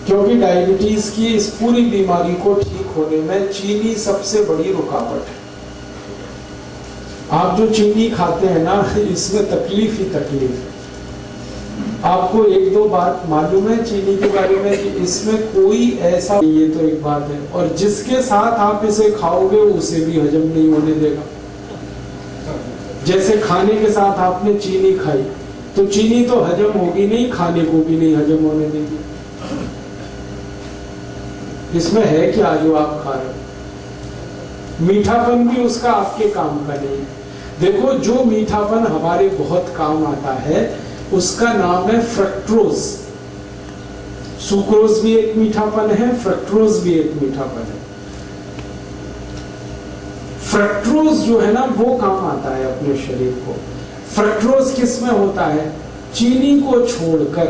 क्योंकि डायबिटीज की इस पूरी बीमारी को ठीक होने में चीनी सबसे बड़ी रुकावट है। आप जो चीनी खाते हैं ना, इसमें तकलीफ ही तकलीफ है। आपको एक दो बात मालूम है चीनी के बारे में कि इसमें कोई ऐसा, ये तो एक बात है, और जिसके साथ आप इसे खाओगे उसे भी हजम नहीं होने देगा। जैसे खाने के साथ आपने चीनी खाई तो चीनी तो हजम होगी नहीं, खाने को भी नहीं हजम होने देगी। इसमें है क्या जो आप खा रहे हो? मीठापन भी उसका आपके काम का नहीं है। देखो, जो मीठापन हमारे बहुत काम आता है उसका नाम है फ्रक्टोज। सुक्रोज भी एक मीठापन है, फ्रक्टोज भी एक मीठापन है। फ्रक्टोज जो है ना वो काम आता है अपने शरीर को। फ्रक्टोज किस में होता है? चीनी को छोड़कर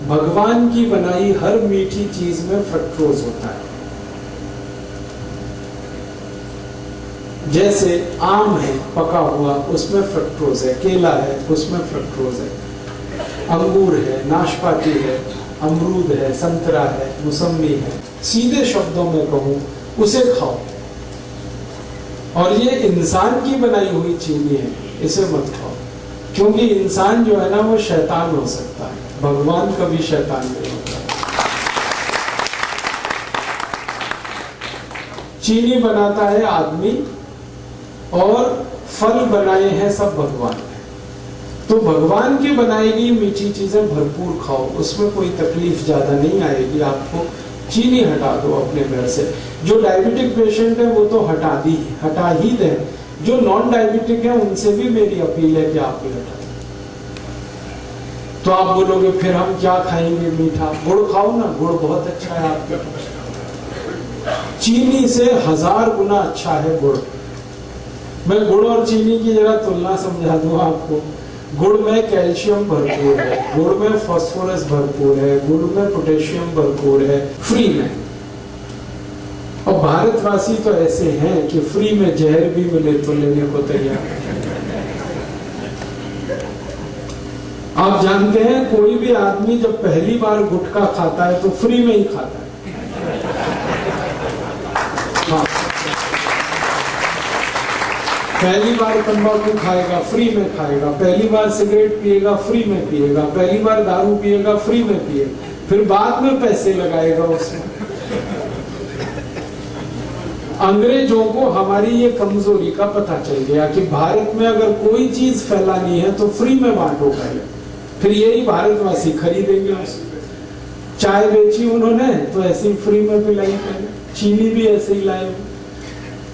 भगवान की बनाई हर मीठी चीज में फ्रक्टोज होता है। जैसे आम है पका हुआ, उसमें फ्रक्टोज है। केला है, उसमें फ्रक्टोज है। अंगूर है, नाशपाती है, अमरूद है, संतरा है, मौसमी है। सीधे शब्दों में कहूं, उसे खाओ। और ये इंसान की बनाई हुई चीनी है, इसे मत खाओ, क्योंकि इंसान जो है ना वो शैतान हो सकता है, भगवान कभी शैतान नहीं होता। चीनी बनाता है आदमी और फल बनाए हैं सब भगवान ने। तो भगवान की बनाई गई मीठी चीजें भरपूर खाओ, उसमें कोई तकलीफ ज्यादा नहीं आएगी आपको। चीनी हटा दो अपने घर से। जो डायबिटिक पेशेंट है वो तो हटा ही दे। जो नॉन डायबिटिक है उनसे भी मेरी अपील है कि आप भी हटा दें। तो आप बोलोगे फिर हम क्या खाएंगे मीठा? गुड़ खाओ ना, गुड़ बहुत अच्छा है आपके पास। चीनी से 1000 गुना अच्छा है गुड़। मैं गुड़ और चीनी की जरा तुलना समझा दूं आपको। गुड़ में कैल्शियम भरपूर है, गुड़ में फास्फोरस भरपूर है, गुड़ में पोटेशियम भरपूर है, फ्री में। और भारतवासी तो ऐसे हैं कि फ्री में जहर भी मिले तो लेने को तैयार। आप जानते हैं कोई भी आदमी जब पहली बार गुटखा खाता है तो फ्री में ही खाता है। हाँ, पहली बार तंबाकू खाएगा फ्री में खाएगा, पहली बार सिगरेट पिएगा फ्री में पिएगा, पहली बार दारू पिएगा फ्री में पिएगा, फिर बाद में पैसे लगाएगा उसमें। अंग्रेजों को हमारी ये कमजोरी का पता चल गया कि भारत में अगर कोई चीज फैलानी है तो फ्री में बांटो पहले, फिर यही भारतवासी खरीदेंगे उसको। चाय बेची उन्होंने तो ऐसे ही फ्री में पिलाई पहले, चीनी भी ऐसे ही लाई।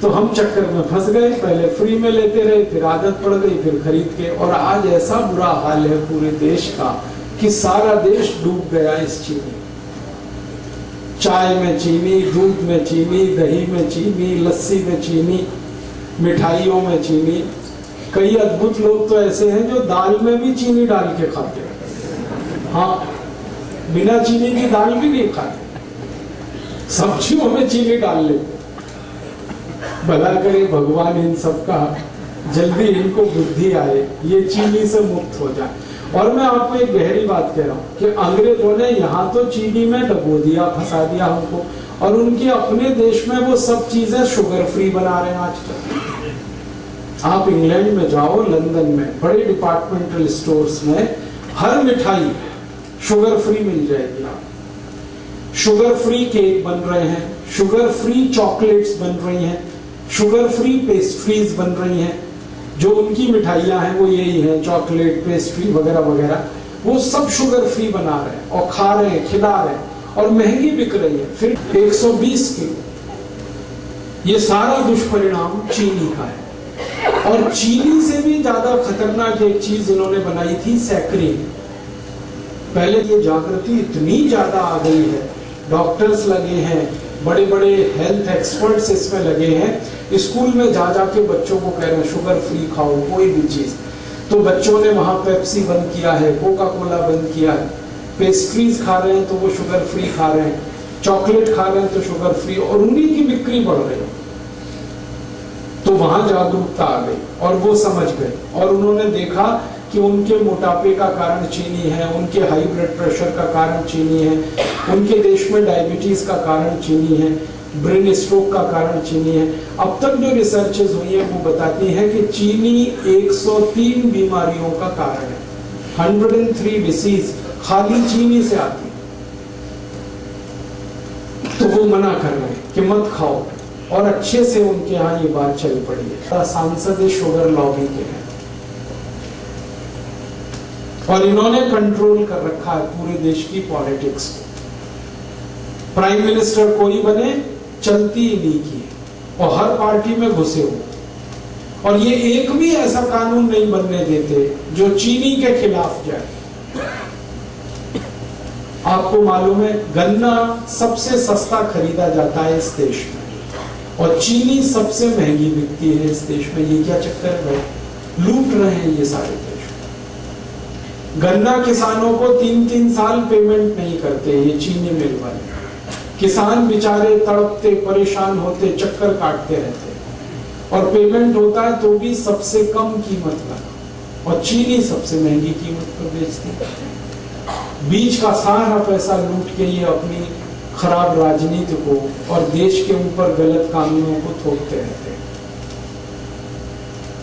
तो हम चक्कर में फंस गए, पहले फ्री में लेते रहे, फिर आदत पड़ गई, फिर खरीद के। और आज ऐसा बुरा हाल है पूरे देश का कि सारा देश डूब गया इस चीनी। चाय में चीनी, दूध में चीनी, दही में चीनी, लस्सी में चीनी, मिठाइयों में चीनी। कई अद्भुत लोग तो ऐसे हैं जो दाल में भी चीनी डाल के खाते हैं। हाँ, बिना चीनी की दाल भी नहीं खाते, सब्जियों में चीनी डाल लेते। भला करे भगवान इन सबका जल्दी इनको बुद्धि आए, ये चीनी से मुक्त हो जाए। और मैं आपको एक गहरी बात कह रहा हूं कि अंग्रेजों ने यहाँ तो चीनी में डबो दिया, फंसा दिया हमको, और उनके अपने देश में वो सब चीजें शुगर फ्री बना रहे हैं आजकल। आप इंग्लैंड में जाओ, लंदन में बड़े डिपार्टमेंटल स्टोर्स में हर मिठाई शुगर फ्री मिल जाएगी। शुगर फ्री केक बन रहे हैं, शुगर फ्री चॉकलेट्स बन रही हैं, शुगर फ्री पेस्ट्रीज बन रही हैं। जो उनकी मिठाइयां हैं वो यही हैं, चॉकलेट, पेस्ट्री वगैरह वगैरह, वो सब शुगर फ्री बना रहे हैं और खा रहे हैं, खिला रहे हैं, और महंगी बिक रही है। फिर 120 किलो ये सारा दुष्परिणाम चीनी का है। और चीनी से भी ज्यादा खतरनाक एक चीज इन्होंने बनाई थी, सैकरीन। पहले ये जागृति इतनी ज्यादा आ गई है, डॉक्टर्स लगे हैं, बड़े बड़े हेल्थ एक्सपर्ट्स इसमें लगे हैं, स्कूल में जा जाके बच्चों को कह रहे हैं शुगर फ्री खाओ कोई भी चीज। तो बच्चों ने वहां पेप्सी बंद किया है, कोका कोला बंद किया है, पेस्ट्रीज खा रहे हैं तो वो शुगर फ्री खा रहे हैं, चॉकलेट खा रहे हैं तो शुगर फ्री, और उन्हीं की बिक्री बढ़ रही है। तो वहां जागरूकता आ गई और वो समझ गए, और उन्होंने देखा कि उनके मोटापे का कारण चीनी है, उनके हाई ब्लड प्रेशर का कारण चीनी है, उनके देश में डायबिटीज का कारण चीनी है, ब्रेन स्ट्रोक का कारण चीनी है। अब तक जो रिसर्चेस हुई है वो बताती है कि चीनी 103 बीमारियों का कारण है। 103 डिसीज खाली चीनी से आती है। तो वो मना कर रहे हैं कि मत खाओ, और अच्छे से उनके यहाँ ये बात चल पड़ी है। सांसद शुगर लॉबी के हैं और इन्होंने कंट्रोल कर रखा है पूरे देश की पॉलिटिक्स को। प्राइम मिनिस्टर कोई बने, चलती ही नहीं की, और हर पार्टी में घुसे हो, और ये एक भी ऐसा कानून नहीं बनने देते जो चीनी के खिलाफ जाए। आपको मालूम है गन्ना सबसे सस्ता खरीदा जाता है इस देश में, और चीनी सबसे महंगी बिकती है इस देश में। ये क्या चक्कर है? लूट रहे हैं ये सारे देश। गन्ना किसानों को 3-3 साल पेमेंट नहीं करते ये चीनी मिल वाले। किसान बेचारे तड़पते, परेशान होते, चक्कर काटते रहते, और पेमेंट होता है तो भी सबसे कम कीमत लगा, और चीनी सबसे महंगी कीमत पर बेचती है। बीच का सारा पैसा लूट के ये अपनी खराब राजनीति को और देश के ऊपर गलत कानूनों को थोपते रहते हैं।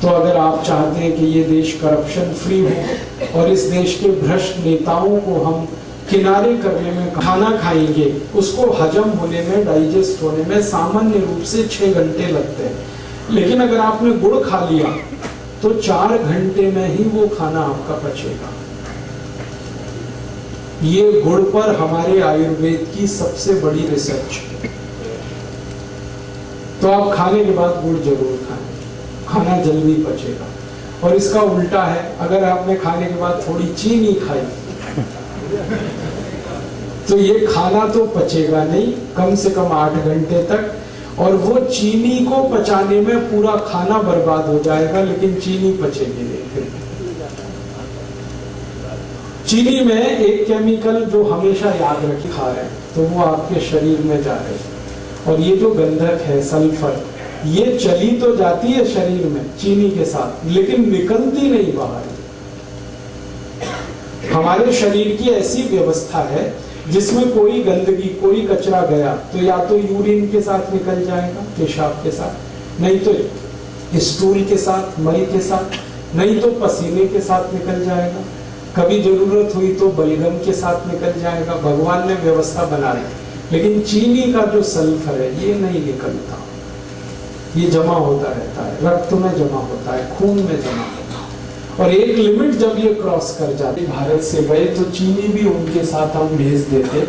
तो अगर आप चाहते हैं कि ये देश करप्शन फ्री हो और इस देश के भ्रष्ट नेताओं को हम किनारे करने में, खाना खाएंगे उसको हजम होने में, डाइजेस्ट होने में सामान्य रूप से 6 घंटे लगते हैं, लेकिन अगर आपने गुड़ खा लिया तो 4 घंटे में ही वो खाना आपका पचेगा। ये गुड़ पर हमारे आयुर्वेद की सबसे बड़ी रिसर्च है। तो आप खाने के बाद गुड़ जरूर खाएं, खाना जल्दी पचेगा। और इसका उल्टा है, अगर आपने खाने के बाद थोड़ी चीनी खाई तो ये खाना तो पचेगा नहीं कम से कम 8 घंटे तक, और वो चीनी को पचाने में पूरा खाना बर्बाद हो जाएगा, लेकिन चीनी पचेगी नहीं। चीनी में एक केमिकल जो हमेशा याद रखिए खा रहे हैं तो वो आपके शरीर में जा रहे हैं, और ये जो गंधक है सल्फर, ये चली तो जाती है शरीर में चीनी के साथ, लेकिन निकलती नहीं बाहर। हमारे शरीर की ऐसी व्यवस्था है जिसमें कोई गंदगी, कोई कचरा गया तो या तो यूरिन के साथ निकल जाएगा, पेशाब के साथ, नहीं तो स्टूल के साथ, मल के साथ, नहीं तो पसीने के साथ निकल जाएगा, कभी जरूरत हुई तो बलगम के साथ निकल जाएगा। भगवान ने व्यवस्था बना दी, लेकिन चीनी का जो सल्फर है ये नहीं निकलता, ये जमा होता रहता है, रक्त में जमा होता है, खून में जमा होता है, और एक लिमिट जब ये क्रॉस कर जाती, भारत से गए तो चीनी भी उनके साथ हम भेज देते,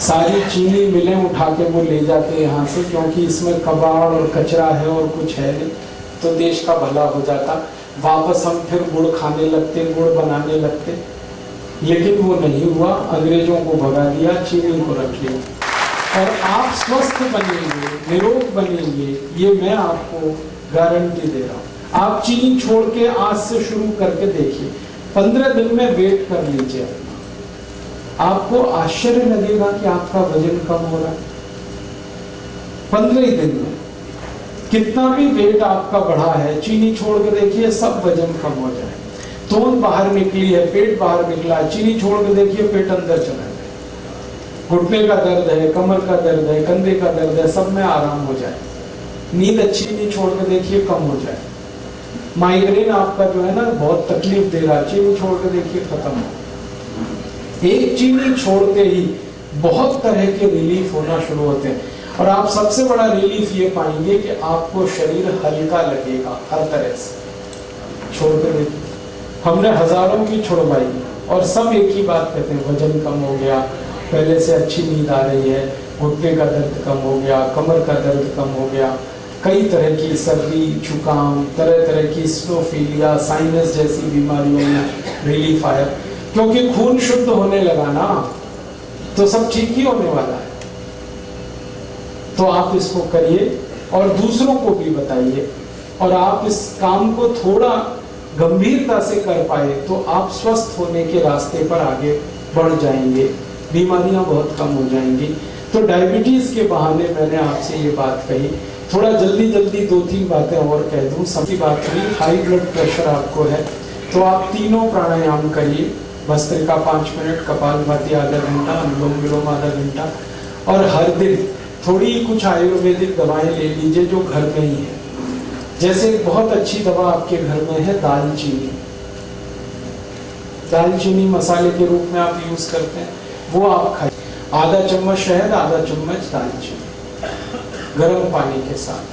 सारी चीनी मिलें उठा के वो ले जाते यहाँ से, क्योंकि इसमें कबाड़ और कचरा है और कुछ है नहीं, तो देश का भला हो जाता। वापस हम फिर गुड़ खाने लगते, गुड़ बनाने लगते, लेकिन वो नहीं हुआ। अंग्रेजों को भगा दिया, चीनी को रख लिया, और आप स्वस्थ बनेंगे, निरोग बनेंगे, ये मैं आपको गारंटी दे रहा हूँ। आप चीनी छोड़ के आज से शुरू करके देखिए, 15 दिन में वेट कर लीजिए, आपको आश्चर्य लगेगा कि आपका वजन कम हो रहा है। 15 ही दिन में कितना भी वेट आपका बढ़ा है, चीनी छोड़ के देखिए, सब वजन कम हो जाए। तोंद बाहर निकली है, पेट बाहर निकला है, चीनी छोड़ के देखिए पेट अंदर चला जाए। घुटने का दर्द है, कमर का दर्द है, कंधे का दर्द है, सब में आराम हो जाए। नींद अच्छी नहीं, छोड़ के देखिए कम हो जाए। माइग्रेन आपका जो है ना बहुत तकलीफ दे रहा है, चीनी छोड़ के देखिए खत्म हो। एक चीनी छोड़ते ही बहुत तरह के रिलीफ होना शुरू होते हैं, और आप सबसे बड़ा रिलीफ ये पाएंगे कि आपको शरीर हल्का लगेगा हर तरह से। छोड़ कर देखिए, हमने हजारों की छुड़वाई और सब एक ही बात कहते हैं, वजन कम हो गया, पहले से अच्छी नींद आ रही है, घुटने का दर्द कम हो गया, कमर का दर्द कम हो गया, कई तरह की सर्दी, जुकाम, तरह तरह की स्नोफीलिया, साइनस जैसी बीमारियों में रिलीफ आया। क्योंकि खून शुद्ध होने लगा ना, तो सब ठीक ही होने वाला है। तो आप इसको करिए और दूसरों को भी बताइए, और आप इस काम को थोड़ा गंभीरता से कर पाए तो आप स्वस्थ होने के रास्ते पर आगे बढ़ जाएंगे, बीमारियां बहुत कम हो जाएंगी। तो डायबिटीज के बहाने मैंने आपसे ये बात कही। थोड़ा जल्दी जल्दी 2-3 बातें और कह दूं। सबकी बात हुई, हाई ब्लड प्रेशर आपको है तो आप तीनों प्राणायाम करिए। भस्त्रिका 5 मिनट, कपालभाति आधा घंटा, अनुलोम विलोम आधा घंटा, और हर दिन थोड़ी कुछ आयुर्वेदिक दवाएं ले लीजिए जो घर में ही है। जैसे बहुत अच्छी दवा आपके घर में है दालचीनी। दालचीनी मसाले के रूप में आप यूज करते हैं, वो आप खाइए। आधा चम्मच शहद, आधा चम्मच दालचीनी गर्म पानी के साथ।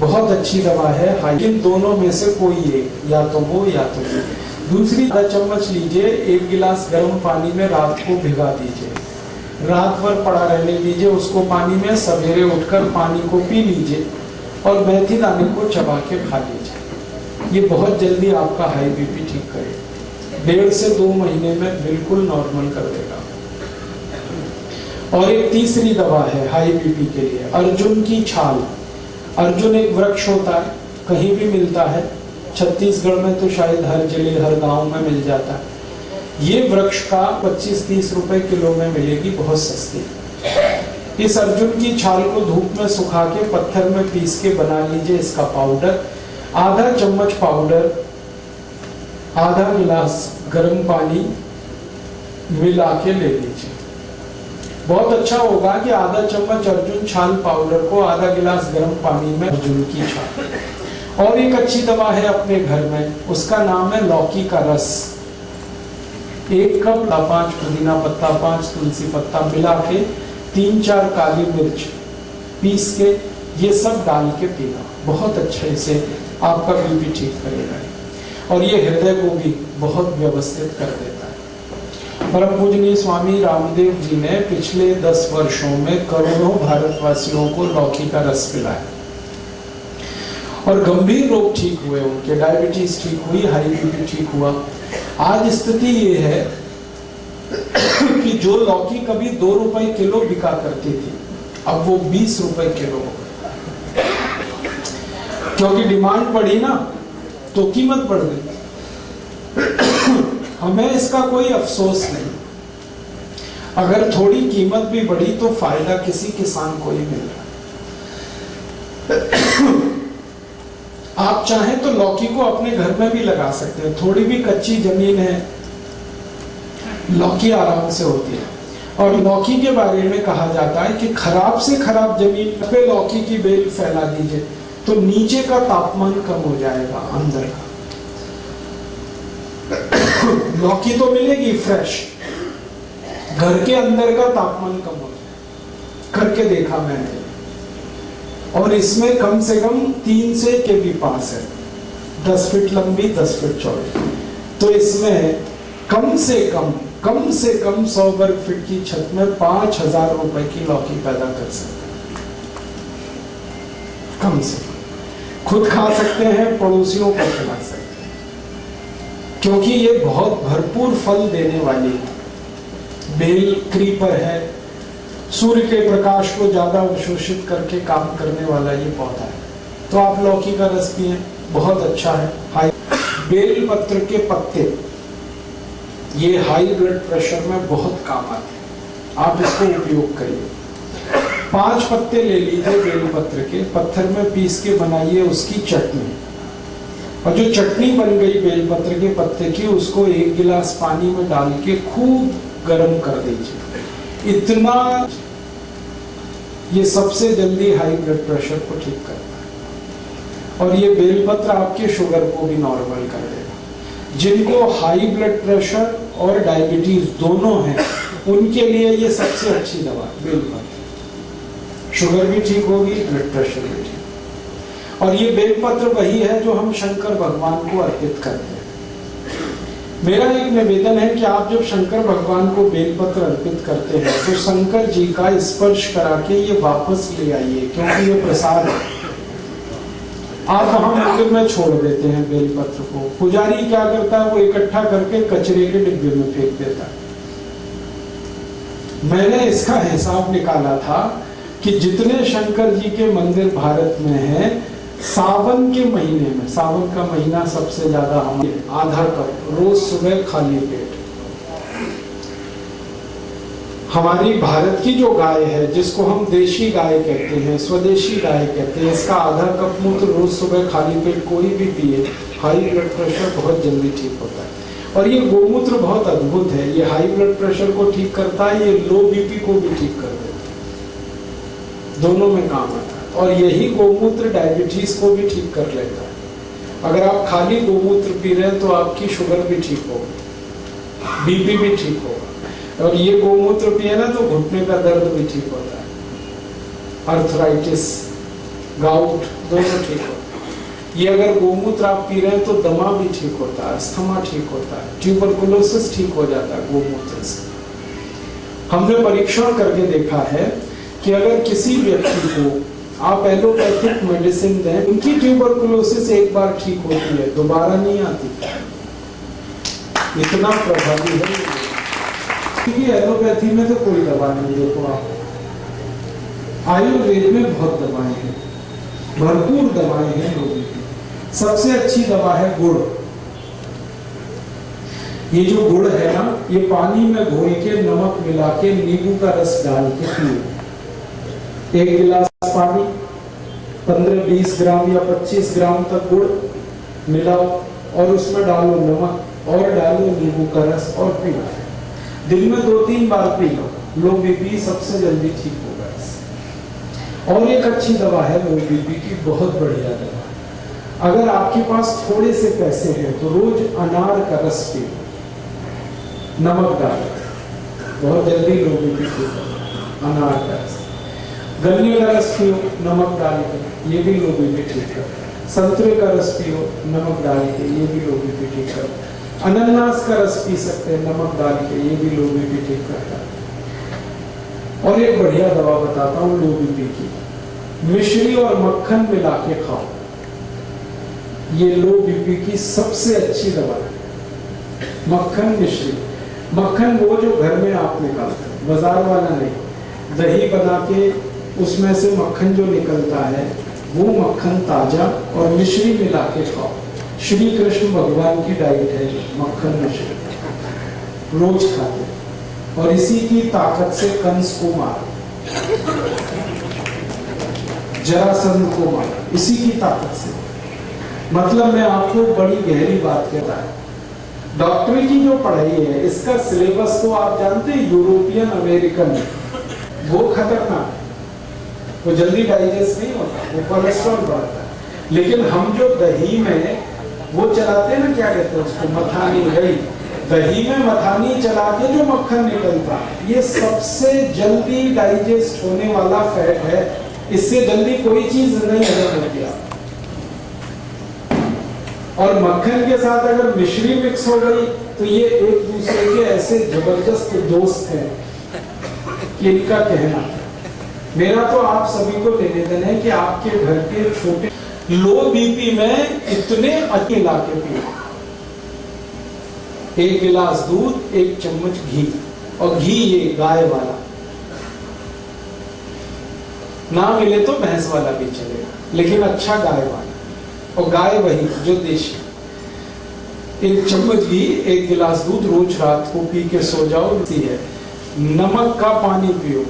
बहुत अच्छी दवा है। इन दोनों में से कोई एक, या तो वो या तो ये। दूसरी, आधा चम्मच लीजिए, 1 गिलास गर्म पानी में रात को भिगा दीजिए, रात भर पड़ा रहने दीजिए उसको पानी में। सवेरे उठकर पानी को पी लीजिए और मेथी दाने को चबा के खा लीजिए। ये बहुत जल्दी आपका हाई बीपी ठीक करेगा। 1.5 से 2 महीने में बिल्कुल नॉर्मल कर देगा। और एक तीसरी दवा है हाई बीपी के लिए, अर्जुन की छाल। अर्जुन एक वृक्ष होता है, कहीं भी मिलता है। छत्तीसगढ़ में तो शायद हर जिले, हर गांव में मिल जाता है। ये वृक्ष का 25-30 रुपए किलो में मिलेगी, बहुत सस्ती। इस अर्जुन की छाल को धूप में सुखा के पत्थर में पीस के बना लीजिए इसका पाउडर। आधा चम्मच पाउडर आधा गिलास गर्म पानी मिला के ले लीजिए। बहुत अच्छा होगा कि आधा चम्मच अर्जुन छाल पाउडर को आधा गिलास गर्म पानी में अर्जुन की छाल। और एक अच्छी दवा है अपने घर में, उसका नाम है लौकी का रस। 1 कप 5 पुदीना पत्ता, 5 तुलसी पत्ता मिला के 3-4 काली मिर्च पीस के ये सब डाल के पीना, बहुत अच्छे से आपका बीपी ठीक करेगा। और ये हृदय को भी बहुत व्यवस्थित कर देता है। परम पूजनीय स्वामी रामदेव जी ने पिछले 10 वर्षों में करोड़ों भारतवासियों को लौकी का रस पिलाया और गंभीर रोग ठीक हुए उनके। डायबिटीज ठीक हुई, हाई बीपी ठीक हुआ। आज स्थिति ये है कि जो लौकी कभी 2 रुपए किलो बिका करती थी, अब वो 20 रुपए किलो हो गई। क्योंकि डिमांड बढ़ी ना, तो कीमत बढ़ गई। हमें इसका कोई अफसोस नहीं। अगर थोड़ी कीमत भी बढ़ी तो फायदा किसी किसान को ही मिल रहा है। आप चाहें तो लौकी को अपने घर में भी लगा सकते हैं। थोड़ी भी कच्ची जमीन है, लौकी आराम से होती है। और लौकी के बारे में कहा जाता है कि खराब से खराब जमीन पे लौकी की बेल फैला दीजिए तो नीचे का तापमान कम हो जाएगा, अंदर का। लौकी तो मिलेगी फ्रेश, घर के अंदर का तापमान कम हो जाएगा। करके देखा मैंने, और इसमें कम से कम 3 से के भी पास है, 10 फीट लंबी, 10 फीट चौड़ी। तो इसमें कम से कम 100 वर्ग फीट की छत में 5,000 रुपए की लौकी पैदा कर सकते हैं। कम से कम खुद खा सकते हैं, पड़ोसियों को खिला सकते हैं, क्योंकि ये बहुत भरपूर फल देने वाली है। बेल क्रीपर है, सूर्य के प्रकाश को ज्यादा अवशोषित करके काम करने वाला ये पौधा है। तो आप लौकी का रस पिए, बहुत अच्छा है। हाई बेल पत्र के पत्ते ये हाई ब्लड प्रेशर में बहुत काम आते हैं, आप इसको उपयोग करिए। 5 पत्ते ले लीजिए बेल पत्र के, पत्थर में पीस के बनाइए उसकी चटनी। और जो चटनी बन गई बेल पत्र के पत्ते की, उसको 1 गिलास पानी में डाल के खूब गर्म कर दीजिए। इतना ये सबसे जल्दी हाई ब्लड प्रेशर को ठीक करता है। और ये बेलपत्र आपके शुगर को भी नॉर्मल कर देगा। जिनको हाई ब्लड प्रेशर और डायबिटीज दोनों हैं, उनके लिए ये सबसे अच्छी दवा बेलपत्र। शुगर भी ठीक होगी, ब्लड प्रेशर भी ठीक। और ये बेलपत्र वही है जो हम शंकर भगवान को अर्पित करते हैं। मेरा एक निवेदन है कि आप जब शंकर भगवान को बेलपत्र अर्पित करते हैं तो शंकर जी का स्पर्श करा के ये वापस ले आइए, क्योंकि ये प्रसाद है। आप वहां मंदिर में छोड़ देते हैं बेलपत्र को, पुजारी क्या करता है, वो इकट्ठा करके कचरे के डिब्बे में फेंक देता है। मैंने इसका हिसाब निकाला था कि जितने शंकर जी के मंदिर भारत में हैं, सावन के महीने में, सावन का महीना सबसे ज्यादा, हमारे आधा कप रोज सुबह खाली पेट, हमारी भारत की जो गाय है, जिसको हम देशी गाय कहते हैं, स्वदेशी गाय कहते हैं, इसका आधा कप मूत्र रोज सुबह खाली पेट कोई भी पिए, हाई ब्लड प्रेशर बहुत जल्दी ठीक होता है। और ये गोमूत्र बहुत अद्भुत है, ये हाई ब्लड प्रेशर को ठीक करता है, ये लो बीपी को भी ठीक कर देता है, दोनों में काम आता है। और यही गोमूत्र डायबिटीज को भी ठीक कर लेता है। अगर आप खाली गोमूत्र पी रहे हैं तो आपकी शुगर भी ठीक होगी, बीपी भी ठीक होगा। और ये गोमूत्र पिए ना तो घुटने का दर्द भी ठीक होता है, अर्थराइटिस, गाउट दोनों ठीक होता है। ये अगर गोमूत्र आप पी रहे हैं तो दमा भी ठीक होता है, अस्थमा ठीक होता है, ट्यूबरकुलोसिस ठीक हो जाता है गोमूत्र से। हमने परीक्षण करके देखा है कि अगर किसी व्यक्ति को आप एलोपैथिक मेडिसिन दें, उनकी ट्यूबरकुलोसिस एक बार ठीक होती है, दोबारा नहीं आती, इतना प्रभावी है। क्योंकि एलोपैथी में तो कोई दवा नहीं, देखो आप आयुर्वेद में बहुत दवाएं हैं, भरपूर दवाएं हैं लोगों की। सबसे अच्छी दवा है गुड़। ये जो गुड़ है ना, ये पानी में घोल के नमक मिला के नींबू का रस डाल के पिए। 1 गिलास पानी, 15-20 ग्राम या 25 ग्राम तक गुड़ मिलाओ और उसमें डालो नमक और डालो नींबू का रस और पी लो। दिन में 2-3 बार पी लो, लो बीपी सबसे जल्दी ठीक होगा इससे। और एक अच्छी दवा है लो बीपी की, बहुत बढ़िया दवा। अगर आपके पास थोड़े से पैसे हैं तो रोज अनार का रस पियो, नमक डालो, बहुत जल्दी लो बीपी ठीक होगा। अनार का रस, गन्ने का रस पियो नमक डाल के, ये भी लो बीपी ठीक कर। संतरे का रस पियो नमक डाल के, ये भी लो बीपी ठीक कर। अनानास का रस पी सकते हैं नमक डाल के, ये भी लो बीपी ठीक करता है। और एक बढ़िया दवा बताता हूँ लो बीपी की, मिश्री और मक्खन मिला के खाओ, ये लो बीपी की सबसे अच्छी दवा है। मक्खन मिश्री, मक्खन वो जो घर में आप निकालते हैं, बाजार वाला नहीं, दही बना के उसमें से मक्खन जो निकलता है वो मक्खन ताजा, और मिश्री मिला के खाओ। श्री कृष्ण भगवान की डाइट है मक्खन मिश्री, रोज खाते। और इसी की ताकत से कंस को मारा, जरासंध को मारा, इसी की ताकत से। मतलब मैं आपको बड़ी गहरी बात कहता है, डॉक्टरी की जो पढ़ाई है इसका सिलेबस तो आप जानते हैं, यूरोपियन अमेरिकन, वो खतरनाक है, वो जल्दी डाइजेस्ट नहीं होता, वो कोलेस्ट्रॉल बढ़ता है। लेकिन हम जो दही में वो चलाते हैं ना, क्या कहते हैं उसको, मथानी, दही में मथानी चला के जो मक्खन निकलता है, ये सबसे जल्दी डाइजेस्ट होने वाला फैट है, इससे जल्दी कोई चीज नहीं हजम होती है। और मक्खन के साथ अगर मिश्री मिक्स हो गई तो ये एक दूसरे के ऐसे जबरदस्त दोस्त हैं कि इनका कहना। मेरा तो आप सभी को निवेदन है कि आपके घर के छोटे लो बीपी में इतने अच्छे ला के पिए, 1 गिलास दूध, 1 चम्मच घी, और घी ये गाय वाला, ना मिले तो भैंस वाला भी चलेगा, लेकिन अच्छा गाय वाला, और गाय वही जो देशी। 1 चम्मच घी, 1 गिलास दूध, रोज रात को पी के सो जाओ। है नमक का पानी पियो,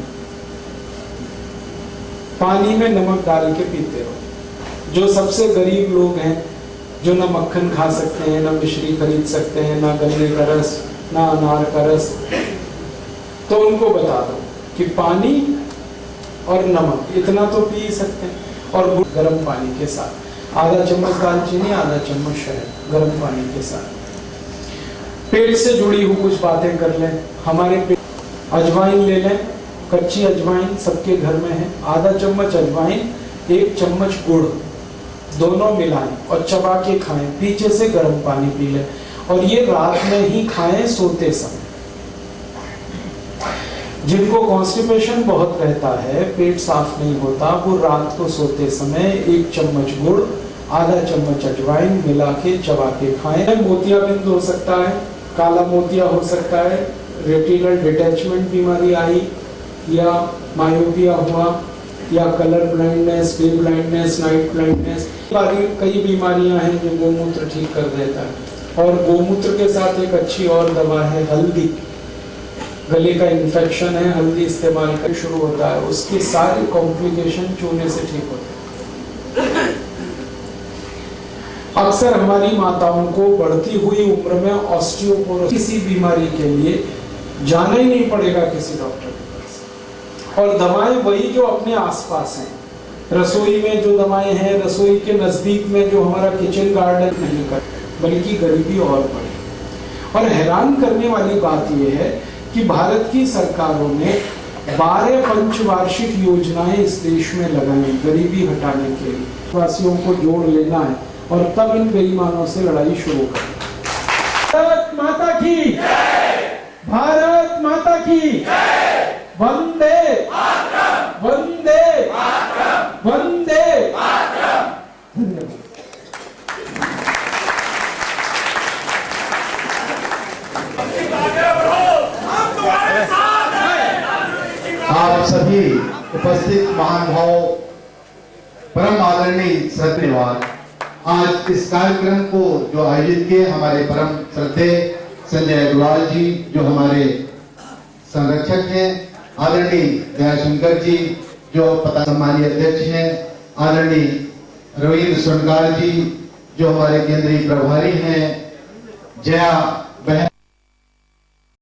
पानी में नमक डाल के पीते हो। जो सबसे गरीब लोग हैं, जो ना मक्खन खा सकते हैं, ना मिश्री खरीद सकते हैं, ना गन्ने का रस, ना अनार का रस, तो उनको बता दो कि पानी और नमक इतना तो पी सकते हैं, और गर्म पानी के साथ, आधा चम्मच दालचीनी, आधा चम्मच शहद, गर्म पानी के साथ। पेट से जुड़ी हुई कुछ बातें कर लें। हमारे पेट, अजवाइन ले लें, कच्ची अजवाइन सबके घर में है, आधा चम्मच अजवाइन, 1 चम्मच गुड़, दोनों मिलाएं और चबा के खाएं, पीछे से गर्म पानी पी लें। और ये रात में ही खाएं सोते समय। जिनको कॉन्स्टिपेशन बहुत रहता है, पेट साफ नहीं होता, वो रात को सोते समय 1 चम्मच गुड़, आधा चम्मच अजवाइन मिला के चबा के खाएं। मोतियाबिंद हो सकता है, काला मोतिया हो सकता है, रेटिनल डिटैचमेंट बीमारी आई, या मायोपिया हुआ, या colour blindness, day blindness, night blindness, कई बीमारियां हैं जो गोमूत्र ठीक कर देता है। और गोमूत्र के साथ एक अच्छी और दवा है हल्दी। गले का इन्फेक्शन है, हल्दी इस्तेमाल कर शुरू होता है, उसके सारे कॉम्प्लिकेशन चूने से ठीक होते हैं। अक्सर हमारी माताओं को बढ़ती हुई उम्र में ऑस्टियोपोरोसिस, किसी बीमारी के लिए जाना ही नहीं पड़ेगा किसी डॉक्टर के पास, और दवाएं वही जो अपने आसपास हैं। रसोई में जो दवाएं हैं, रसोई के नजदीक में जो हमारा किचन गार्डन नहीं कर, बल्कि गरीबी और बढ़ी। और हैरान करने वाली बात यह है कि भारत की सरकारों ने 12 पंचवार्षिक योजनाएं इस देश में लगाई गरीबी हटाने के लिए। वासियों को जोड़ लेना है और तब इन बेईमानों से लड़ाई शुरू करें। भारत माता की जय! भारत माता की जय! वंदे मातरम! वंदे मातरम! वंदे मातरम! धन्यवाद। आप सभी उपस्थित महानुभाव, परम आदरणीय श्रद्धेवान, आज इस कार्यक्रम को जो आयोजित किए हमारे परम श्रद्धेय संजय अग्रवाल जी, जो हमारे संरक्षक हैं, आदरणीय दयाशंकर जी जो पता सम्मानीय अध्यक्ष हैं, आदरणीय रविंद्र सोनकार जी जो हमारे केंद्रीय प्रभारी हैं, जया